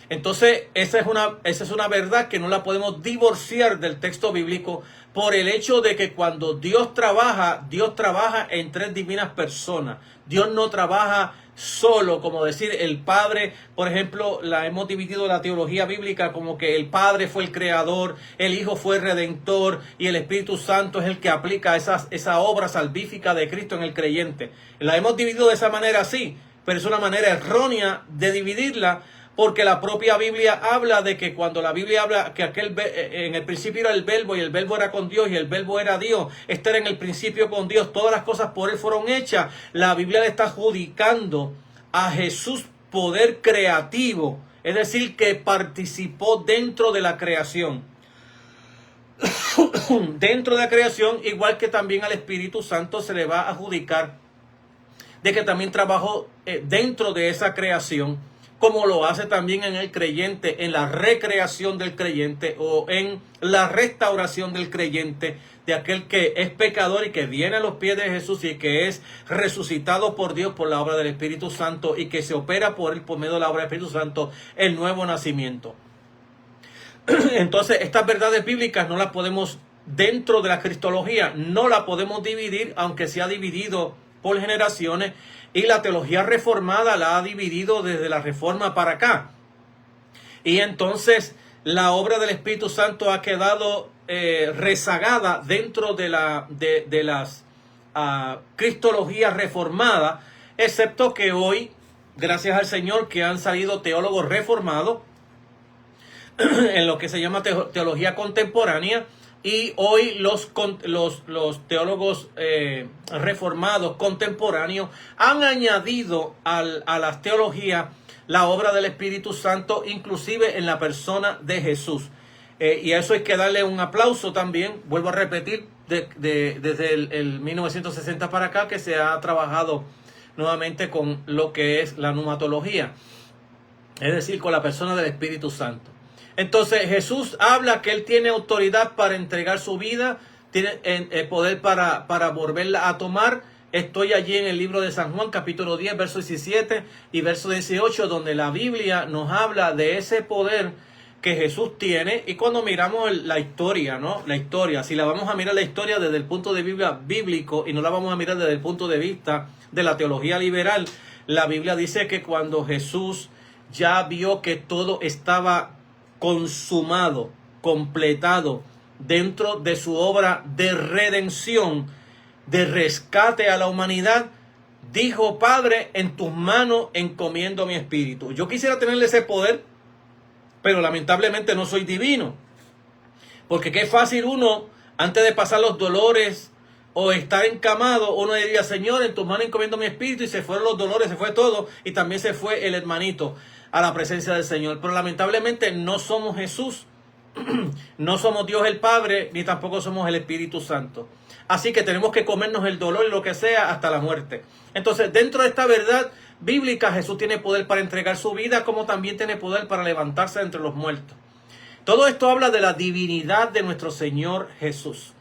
Entonces, esa es una verdad que no la podemos divorciar del texto bíblico por el hecho de que cuando Dios trabaja en tres divinas personas. Dios no trabaja solo, como decir el Padre, por ejemplo, hemos dividido la teología bíblica como que el Padre fue el creador, el Hijo fue el redentor y el Espíritu Santo es el que aplica esa obra salvífica de Cristo en el creyente. La hemos dividido de esa manera, sí, pero es una manera errónea de dividirla, porque la propia Biblia habla de que cuando la Biblia habla que en el principio era el verbo y el verbo era con Dios y el verbo era Dios, este era en el principio con Dios, todas las cosas por Él fueron hechas. La Biblia le está adjudicando a Jesús poder creativo, es decir, que participó dentro de la creación. Dentro de la creación, igual que también al Espíritu Santo se le va a adjudicar de que también trabajó dentro de esa creación, como lo hace también en el creyente, en la recreación del creyente o en la restauración del creyente, de aquel que es pecador y que viene a los pies de Jesús y que es resucitado por Dios por la obra del Espíritu Santo y que se opera por él por medio de la obra del Espíritu Santo el nuevo nacimiento. Entonces, estas verdades bíblicas no las podemos, dentro de la cristología, no la podemos dividir, aunque se ha dividido por generaciones. Y la teología reformada la ha dividido desde la Reforma para acá. Y entonces la obra del Espíritu Santo ha quedado rezagada dentro de las cristologías reformadas, excepto que hoy, gracias al Señor, que han salido teólogos reformados en lo que se llama teología contemporánea, Y hoy los teólogos reformados contemporáneos han añadido a las teologías la obra del Espíritu Santo, inclusive en la persona de Jesús. Y a eso hay que darle un aplauso también, vuelvo a repetir, desde el 1960 para acá, que se ha trabajado nuevamente con lo que es la pneumatología, es decir, con la persona del Espíritu Santo. Entonces Jesús habla que Él tiene autoridad para entregar su vida, tiene poder para volverla a tomar. Estoy allí en el libro de San Juan, capítulo 10, verso 17 y verso 18, donde la Biblia nos habla de ese poder que Jesús tiene. Y cuando miramos la historia, ¿no? La historia, si la vamos a mirar la historia desde el punto de vista bíblico y no la vamos a mirar desde el punto de vista de la teología liberal, la Biblia dice que cuando Jesús ya vio que todo estaba consumado, completado dentro de su obra de redención, de rescate a la humanidad, dijo: Padre, en tus manos encomiendo mi espíritu. Yo quisiera tener ese poder, pero lamentablemente no soy divino, porque qué fácil uno, antes de pasar los dolores o estar encamado, uno diría: Señor, en tus manos encomiendo mi espíritu, y se fueron los dolores, se fue todo, y también se fue el hermanito a la presencia del Señor. Pero lamentablemente no somos Jesús, no somos Dios el Padre, ni tampoco somos el Espíritu Santo. Así que tenemos que comernos el dolor y lo que sea hasta la muerte. Entonces, dentro de esta verdad bíblica, Jesús tiene poder para entregar su vida, como también tiene poder para levantarse entre los muertos. Todo esto habla de la divinidad de nuestro Señor Jesús.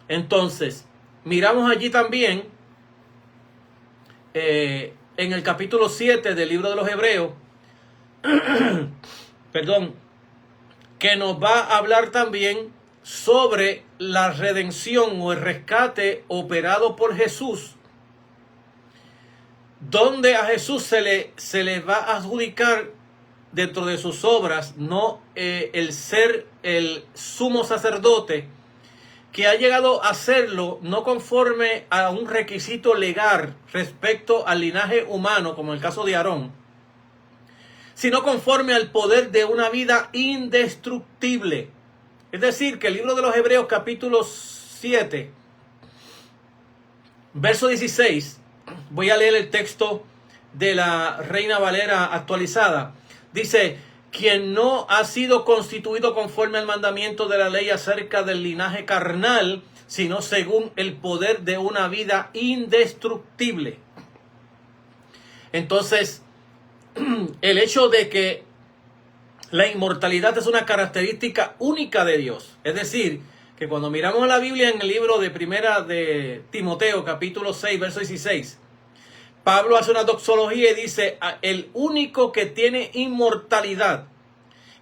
Entonces, miramos allí también en el capítulo 7 del libro de los Hebreos, perdón, que nos va a hablar también sobre la redención o el rescate operado por Jesús, donde a Jesús se le va a adjudicar dentro de sus obras, no el ser el sumo sacerdote, que ha llegado a serlo no conforme a un requisito legal respecto al linaje humano, como en el caso de Aarón, sino conforme al poder de una vida indestructible. Es decir, que el libro de los Hebreos, capítulo 7, verso 16, voy a leer el texto de la Reina Valera actualizada. Dice: quien no ha sido constituido conforme al mandamiento de la ley acerca del linaje carnal, sino según el poder de una vida indestructible. Entonces, el hecho de que la inmortalidad es una característica única de Dios. Es decir, que cuando miramos la Biblia en el libro de Primera de Timoteo, capítulo 6, verso 16, Pablo hace una doxología y dice: el único que tiene inmortalidad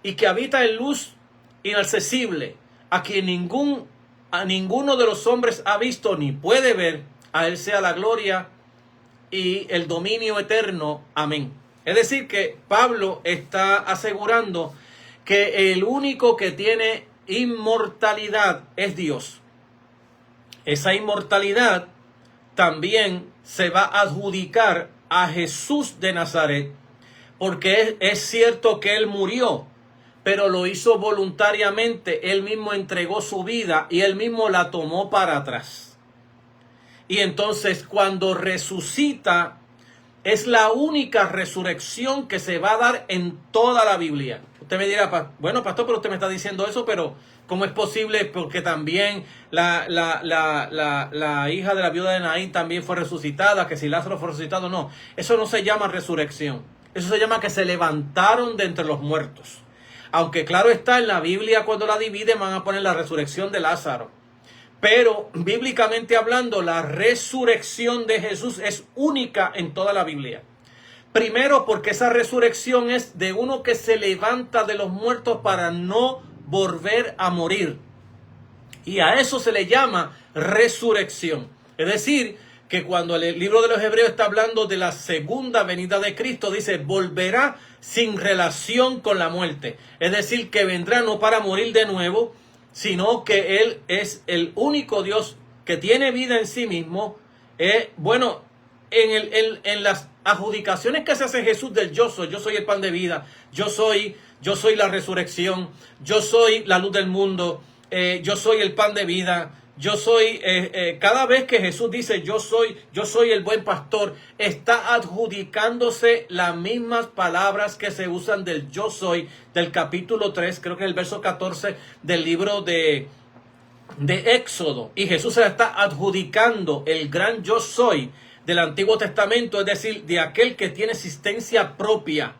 y que habita en luz inaccesible, a quien ninguno de los hombres ha visto ni puede ver, a él sea la gloria y el dominio eterno. Amén. Es decir, que Pablo está asegurando que el único que tiene inmortalidad es Dios. Esa inmortalidad también se va a adjudicar a Jesús de Nazaret, porque es cierto que Él murió, pero lo hizo voluntariamente. Él mismo entregó su vida y Él mismo la tomó para atrás. Y entonces, cuando resucita, es la única resurrección que se va a dar en toda la Biblia. Usted me dirá: bueno, pastor, pero usted me está diciendo eso, pero ¿cómo es posible? Porque también la hija de la viuda de Naín también fue resucitada, que si Lázaro fue resucitado. No, eso no se llama resurrección. Eso se llama que se levantaron de entre los muertos. Aunque claro está, en la Biblia cuando la dividen van a poner la resurrección de Lázaro. Pero bíblicamente hablando, la resurrección de Jesús es única en toda la Biblia. Primero, porque esa resurrección es de uno que se levanta de los muertos para no volver a morir. Y a eso se le llama resurrección. Es decir, que cuando el libro de los Hebreos está hablando de la segunda venida de Cristo, dice: volverá sin relación con la muerte. Es decir, que vendrá no para morir de nuevo, sino que Él es el único Dios que tiene vida en sí mismo. Bueno, en las adjudicaciones que se hace Jesús del yo soy el pan de vida, yo soy la resurrección, yo soy la luz del mundo, yo soy el pan de vida, yo soy, cada vez que Jesús dice yo soy el buen pastor, está adjudicándose las mismas palabras que se usan del yo soy, del capítulo 3, creo que es el verso 14 del libro de Éxodo. Y Jesús se la está adjudicando el gran yo soy del Antiguo Testamento, es decir, de aquel que tiene existencia propia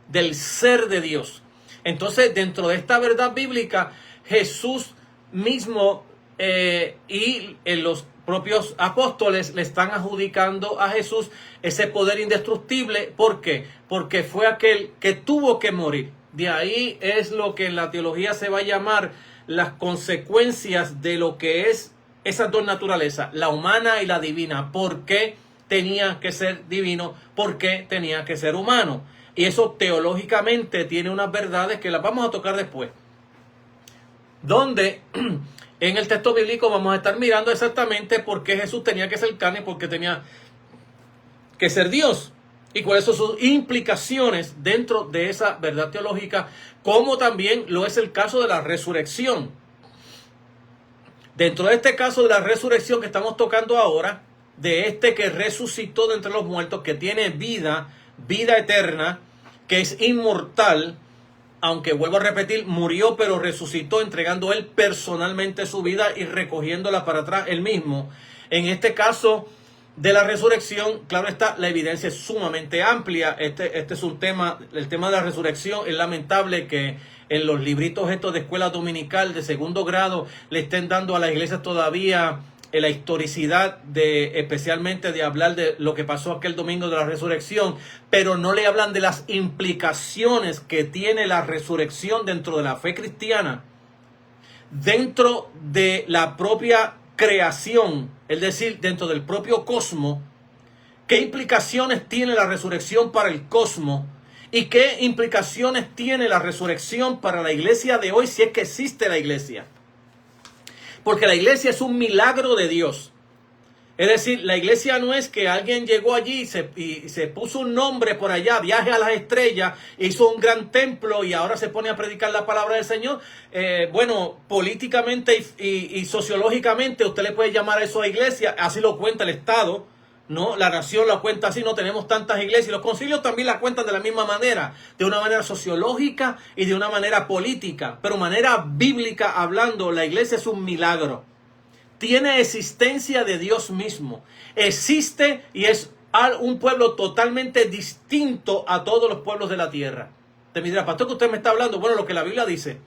del ser de Dios. Entonces, dentro de esta verdad bíblica, Jesús mismo y los propios apóstoles le están adjudicando a Jesús ese poder indestructible. ¿Por qué? Porque fue aquel que tuvo que morir. De ahí es lo que en la teología se va a llamar las consecuencias de lo que es esas dos naturalezas, la humana y la divina. ¿Por qué tenía que ser divino? ¿Por qué tenía que ser humano? Y eso teológicamente tiene unas verdades que las vamos a tocar después. Donde en el texto bíblico vamos a estar mirando exactamente por qué Jesús tenía que ser carne, porque tenía que ser Dios. Y cuáles son sus implicaciones dentro de esa verdad teológica, como también lo es el caso de la resurrección. Dentro de este caso de la resurrección que estamos tocando ahora, de este que resucitó de entre los muertos, que tiene vida eterna, que es inmortal, aunque vuelvo a repetir, murió pero resucitó entregando él personalmente su vida y recogiéndola para atrás él mismo. En este caso de la resurrección, claro está, la evidencia es sumamente amplia. Este es un tema, el tema de la resurrección. Es lamentable que en los libritos estos de escuela dominical de segundo grado le estén dando a las iglesias todavía la historicidad especialmente de hablar de lo que pasó aquel domingo de la resurrección, pero no le hablan de las implicaciones que tiene la resurrección dentro de la fe cristiana, dentro de la propia creación, es decir, dentro del propio cosmos. ¿Qué implicaciones tiene la resurrección para el cosmos? ¿Y qué implicaciones tiene la resurrección para la iglesia de hoy, si es que existe la iglesia? Porque la iglesia es un milagro de Dios. Es decir, la iglesia no es que alguien llegó allí y se puso un nombre por allá, viaje a las estrellas, hizo un gran templo y ahora se pone a predicar la palabra del Señor. Bueno, políticamente y sociológicamente usted le puede llamar a eso a iglesia, así lo cuenta el Estado, ¿no? La nación la cuenta así, no tenemos tantas iglesias. Los concilios también la cuentan de la misma manera, de una manera sociológica y de una manera política. Pero manera bíblica hablando, la iglesia es un milagro. Tiene existencia de Dios mismo. Existe y es un pueblo totalmente distinto a todos los pueblos de la tierra. Te me dirá, pastor, ¿que usted me está hablando? Bueno, lo que la Biblia dice.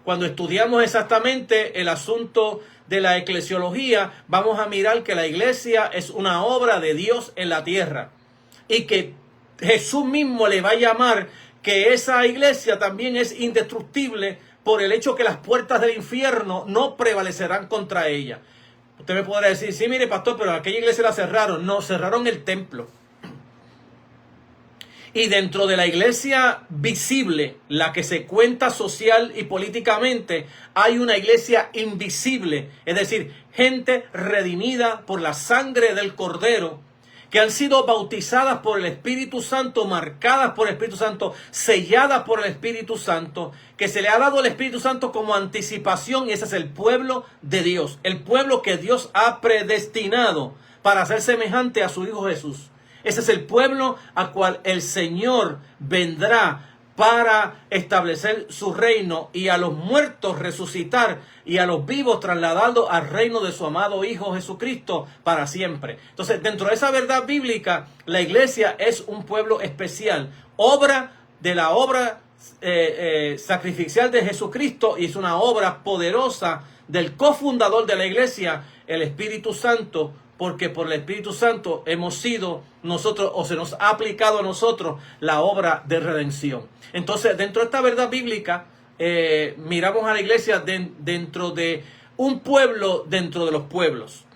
Cuando estudiamos exactamente el asunto de la eclesiología, vamos a mirar que la iglesia es una obra de Dios en la tierra. Y que Jesús mismo le va a llamar que esa iglesia también es indestructible por el hecho que las puertas del infierno no prevalecerán contra ella. Usted me podrá decir, sí, mire, pastor, pero aquella iglesia la cerraron. No, cerraron el templo. Y dentro de la iglesia visible, la que se cuenta social y políticamente, hay una iglesia invisible, es decir, gente redimida por la sangre del Cordero, que han sido bautizadas por el Espíritu Santo, marcadas por el Espíritu Santo, selladas por el Espíritu Santo, que se le ha dado el Espíritu Santo como anticipación, y ese es el pueblo de Dios, el pueblo que Dios ha predestinado para ser semejante a su Hijo Jesús. Ese es el pueblo al cual el Señor vendrá para establecer su reino y a los muertos resucitar y a los vivos trasladarlos al reino de su amado Hijo Jesucristo para siempre. Entonces, dentro de esa verdad bíblica, la iglesia es un pueblo especial, obra de la obra sacrificial de Jesucristo, y es una obra poderosa del cofundador de la iglesia, el Espíritu Santo, porque por el Espíritu Santo hemos sido nosotros, o se nos ha aplicado a nosotros, la obra de redención. Entonces, dentro de esta verdad bíblica, miramos a la iglesia dentro de un pueblo, dentro de los pueblos.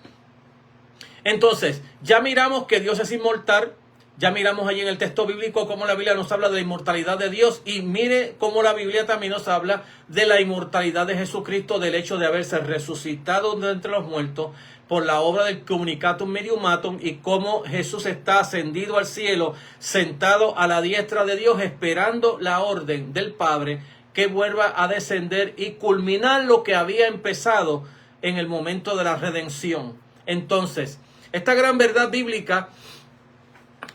Entonces, ya miramos que Dios es inmortal. Ya miramos allí en el texto bíblico cómo la Biblia nos habla de la inmortalidad de Dios, y mire cómo la Biblia también nos habla de la inmortalidad de Jesucristo, del hecho de haberse resucitado de entre los muertos por la obra del Communicatum Mediumatum, y cómo Jesús está ascendido al cielo, sentado a la diestra de Dios, esperando la orden del Padre que vuelva a descender y culminar lo que había empezado en el momento de la redención. Entonces, esta gran verdad bíblica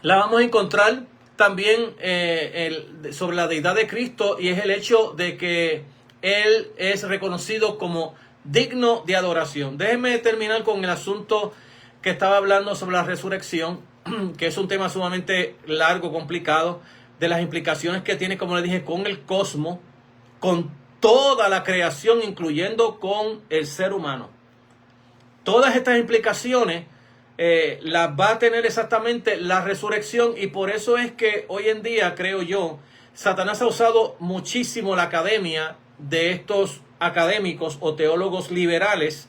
la vamos a encontrar también sobre la deidad de Cristo, y es el hecho de que Él es reconocido como digno de adoración. Déjenme terminar con el asunto que estaba hablando sobre la resurrección, que es un tema sumamente largo, complicado, de las implicaciones que tiene, como le dije, con el cosmos, con toda la creación, incluyendo con el ser humano. Todas estas implicaciones las va a tener exactamente la resurrección, y por eso es que hoy en día, creo yo, Satanás ha usado muchísimo la academia de estos académicos o teólogos liberales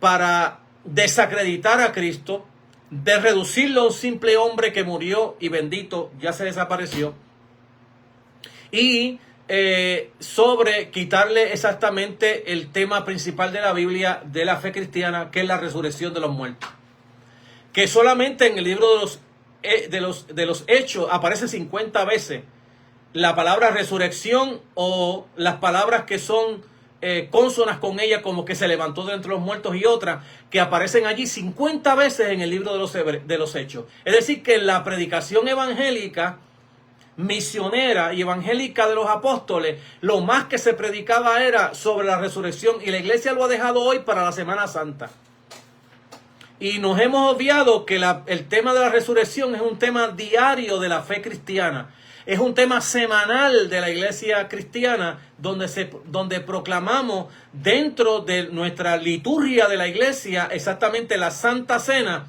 para desacreditar a Cristo, de reducirlo a un simple hombre que murió y bendito, ya se desapareció, y sobre quitarle exactamente el tema principal de la Biblia, de la fe cristiana, que es la resurrección de los muertos. Que solamente en el libro de los Hechos aparece 50 veces la palabra resurrección, o las palabras que son cónsonas con ella, como que se levantó de entre los muertos, y otras que aparecen allí 50 veces en el libro de los Hechos. Es decir, que en la predicación evangélica, misionera y evangélica de los apóstoles, lo más que se predicaba era sobre la resurrección, y la iglesia lo ha dejado hoy para la Semana Santa. Y nos hemos obviado que el tema de la resurrección es un tema diario de la fe cristiana. Es un tema semanal de la iglesia cristiana, donde proclamamos dentro de nuestra liturgia de la iglesia exactamente la Santa Cena,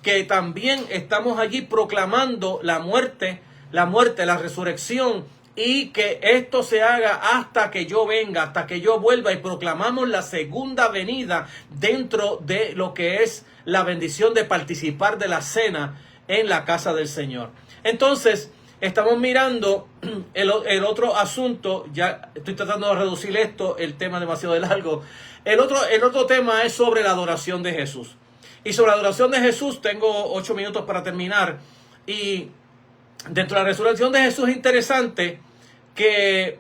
que también estamos allí proclamando la muerte, la resurrección, y que esto se haga hasta que yo venga, hasta que yo vuelva, y proclamamos la segunda venida dentro de lo que es la bendición de participar de la cena en la casa del Señor. Entonces, estamos mirando el otro asunto. Ya estoy tratando de reducir esto, el tema es demasiado largo. El otro tema es sobre la adoración de Jesús. Y sobre la adoración de Jesús tengo 8 minutos para terminar. Y dentro de la resurrección de Jesús es interesante que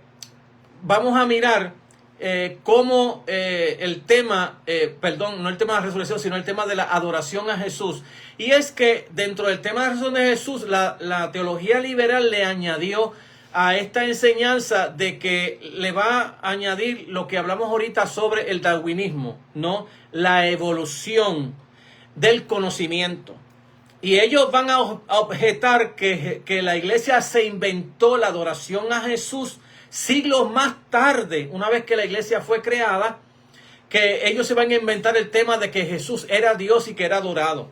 vamos a mirar cómo el tema, no el tema de la resurrección, sino el tema de la adoración a Jesús. Y es que dentro del tema de la resurrección de Jesús, la teología liberal le añadió a esta enseñanza de que le va a añadir lo que hablamos ahorita sobre el darwinismo, ¿no? La evolución del conocimiento. Y ellos van a objetar que la iglesia se inventó la adoración a Jesús siglos más tarde, una vez que la iglesia fue creada, que ellos se van a inventar el tema de que Jesús era Dios y que era adorado.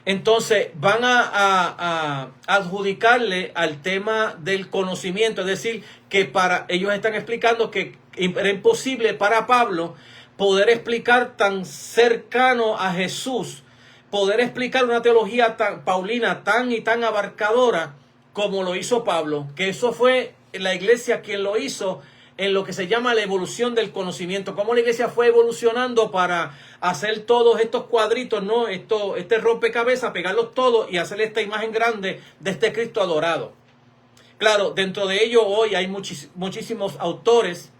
Entonces van a adjudicarle al tema del conocimiento, es decir, que ellos están explicando que era imposible para Pablo poder explicar tan cercano a Jesús, poder explicar una teología paulina tan y tan abarcadora como lo hizo Pablo, que eso fue la iglesia quien lo hizo en lo que se llama la evolución del conocimiento, cómo la iglesia fue evolucionando para hacer todos estos cuadritos, ¿no? Este rompecabezas, pegarlos todos y hacer esta imagen grande de este Cristo adorado. Claro, dentro de ello hoy hay muchísimos autores,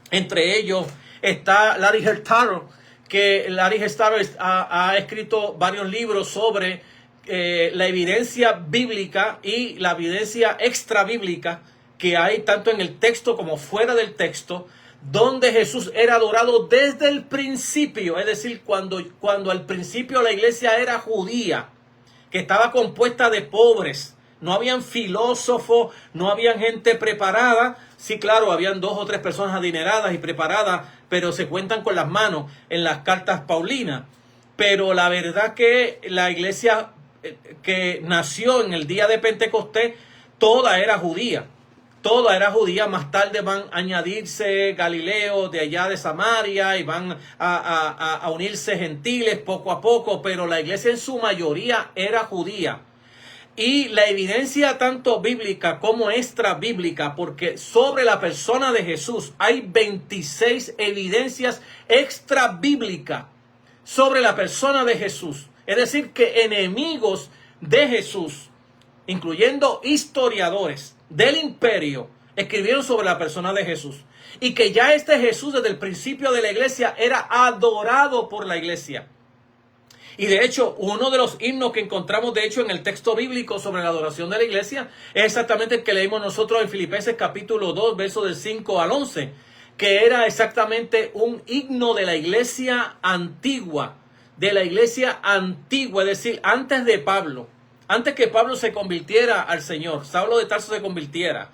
entre ellos está Larry Hurtado, que Larry Hurtado ha escrito varios libros sobre la evidencia bíblica y la evidencia extra bíblica que hay tanto en el texto como fuera del texto, donde Jesús era adorado desde el principio, es decir, cuando al principio la iglesia era judía, que estaba compuesta de pobres, no habían filósofos, no habían gente preparada. Sí, claro, habían 2 o 3 personas adineradas y preparadas, pero se cuentan con las manos en las cartas paulinas. Pero la verdad que la iglesia que nació en el día de Pentecostés, toda era judía. Toda era judía. Más tarde van a añadirse Galileo de allá de Samaria y van a unirse gentiles poco a poco, pero la iglesia en su mayoría era judía. Y la evidencia tanto bíblica como extra bíblica, porque sobre la persona de Jesús hay 26 evidencias extra bíblicas sobre la persona de Jesús. Es decir, que enemigos de Jesús, incluyendo historiadores del imperio, escribieron sobre la persona de Jesús. Y que ya este Jesús desde el principio de la iglesia era adorado por la iglesia. Y de hecho, uno de los himnos que encontramos de hecho en el texto bíblico sobre la adoración de la iglesia es exactamente el que leímos nosotros en Filipenses capítulo 2, versos del 5 al 11, que era exactamente un himno de la iglesia antigua, es decir, antes de Pablo, antes que Pablo se convirtiera al Señor, Saulo de Tarso se convirtiera,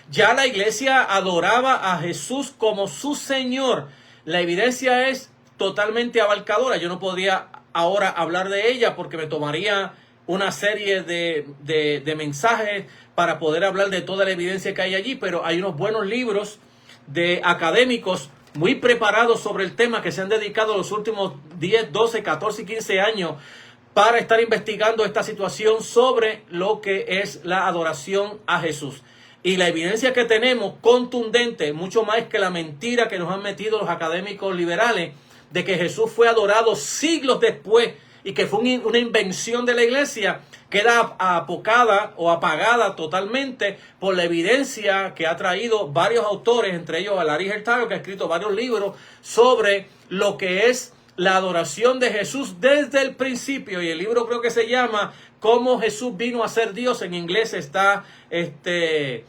ya la iglesia adoraba a Jesús como su Señor. La evidencia es totalmente abarcadora. Yo no podría ahora hablar de ella porque me tomaría una serie de mensajes para poder hablar de toda la evidencia que hay allí, pero hay unos buenos libros de académicos muy preparados sobre el tema que se han dedicado los últimos 10, 12, 14 y 15 años para estar investigando esta situación sobre lo que es la adoración a Jesús. Y la evidencia que tenemos contundente, mucho más que la mentira que nos han metido los académicos liberales, de que Jesús fue adorado siglos después y que fue una invención de la iglesia, queda apocada o apagada totalmente por la evidencia que ha traído varios autores, entre ellos Larry Hurtado, que ha escrito varios libros sobre lo que es la adoración de Jesús desde el principio. Y el libro creo que se llama Cómo Jesús vino a ser Dios. En inglés está este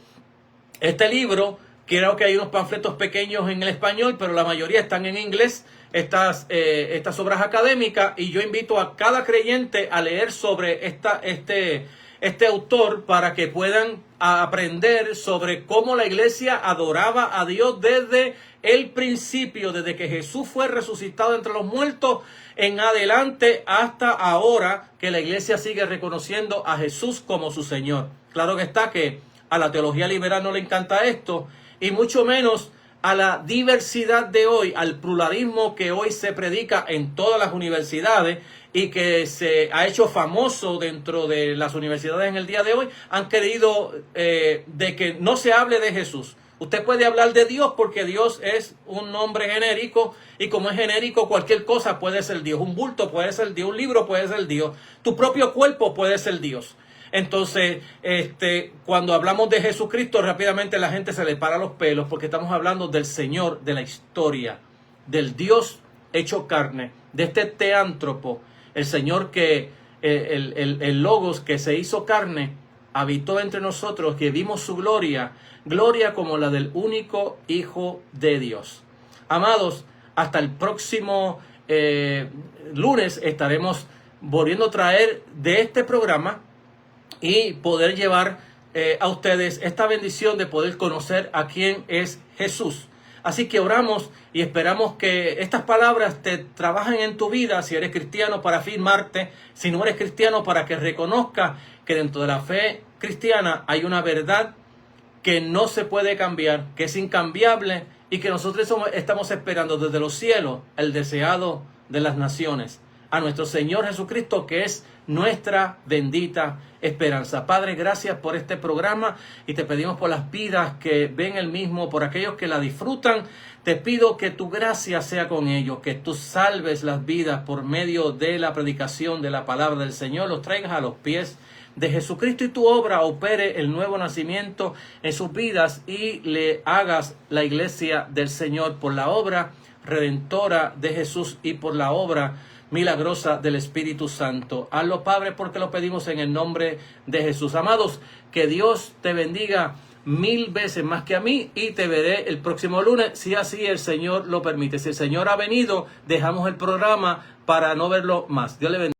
libro. Creo que hay unos panfletos pequeños en el español, pero la mayoría están en inglés. Estas obras académicas, y yo invito a cada creyente a leer sobre este autor para que puedan aprender sobre cómo la iglesia adoraba a Dios desde el principio, desde que Jesús fue resucitado entre los muertos en adelante hasta ahora, que la iglesia sigue reconociendo a Jesús como su Señor. Claro que está que a la teología liberal no le encanta esto, y mucho menos a la diversidad de hoy, al pluralismo que hoy se predica en todas las universidades y que se ha hecho famoso dentro de las universidades en el día de hoy. Han querido de que no se hable de Jesús. Usted puede hablar de Dios porque Dios es un nombre genérico, y como es genérico, cualquier cosa puede ser Dios. Un bulto puede ser Dios, un libro puede ser Dios, tu propio cuerpo puede ser Dios. Entonces, cuando hablamos de Jesucristo, rápidamente la gente se le para los pelos porque estamos hablando del Señor de la historia, del Dios hecho carne, de este teántropo, el Señor que, el Logos que se hizo carne, habitó entre nosotros, que vimos su gloria, gloria como la del único Hijo de Dios. Amados, hasta el próximo lunes estaremos volviendo a traer de este programa y poder llevar a ustedes esta bendición de poder conocer a quién es Jesús. Así que oramos y esperamos que estas palabras te trabajen en tu vida, si eres cristiano, para afirmarte, si no eres cristiano, para que reconozcas que dentro de la fe cristiana hay una verdad que no se puede cambiar, que es incambiable, y que nosotros estamos esperando desde los cielos, el deseado de las naciones, a nuestro Señor Jesucristo, que es nuestra bendita esperanza. Padre, gracias por este programa y te pedimos por las vidas que ven el mismo, por aquellos que la disfrutan. Te pido que tu gracia sea con ellos, que tú salves las vidas por medio de la predicación de la palabra del Señor, los traigas a los pies de Jesucristo y tu obra opere el nuevo nacimiento en sus vidas y le hagas la iglesia del Señor por la obra redentora de Jesús y por la obra milagrosa del Espíritu Santo. Hazlo, Padre, porque lo pedimos en el nombre de Jesús. Amados, que Dios te bendiga 1000 veces más que a mí, y te veré el próximo lunes, si así el Señor lo permite. Si el Señor ha venido, dejamos el programa para no verlo más. Dios le bendiga.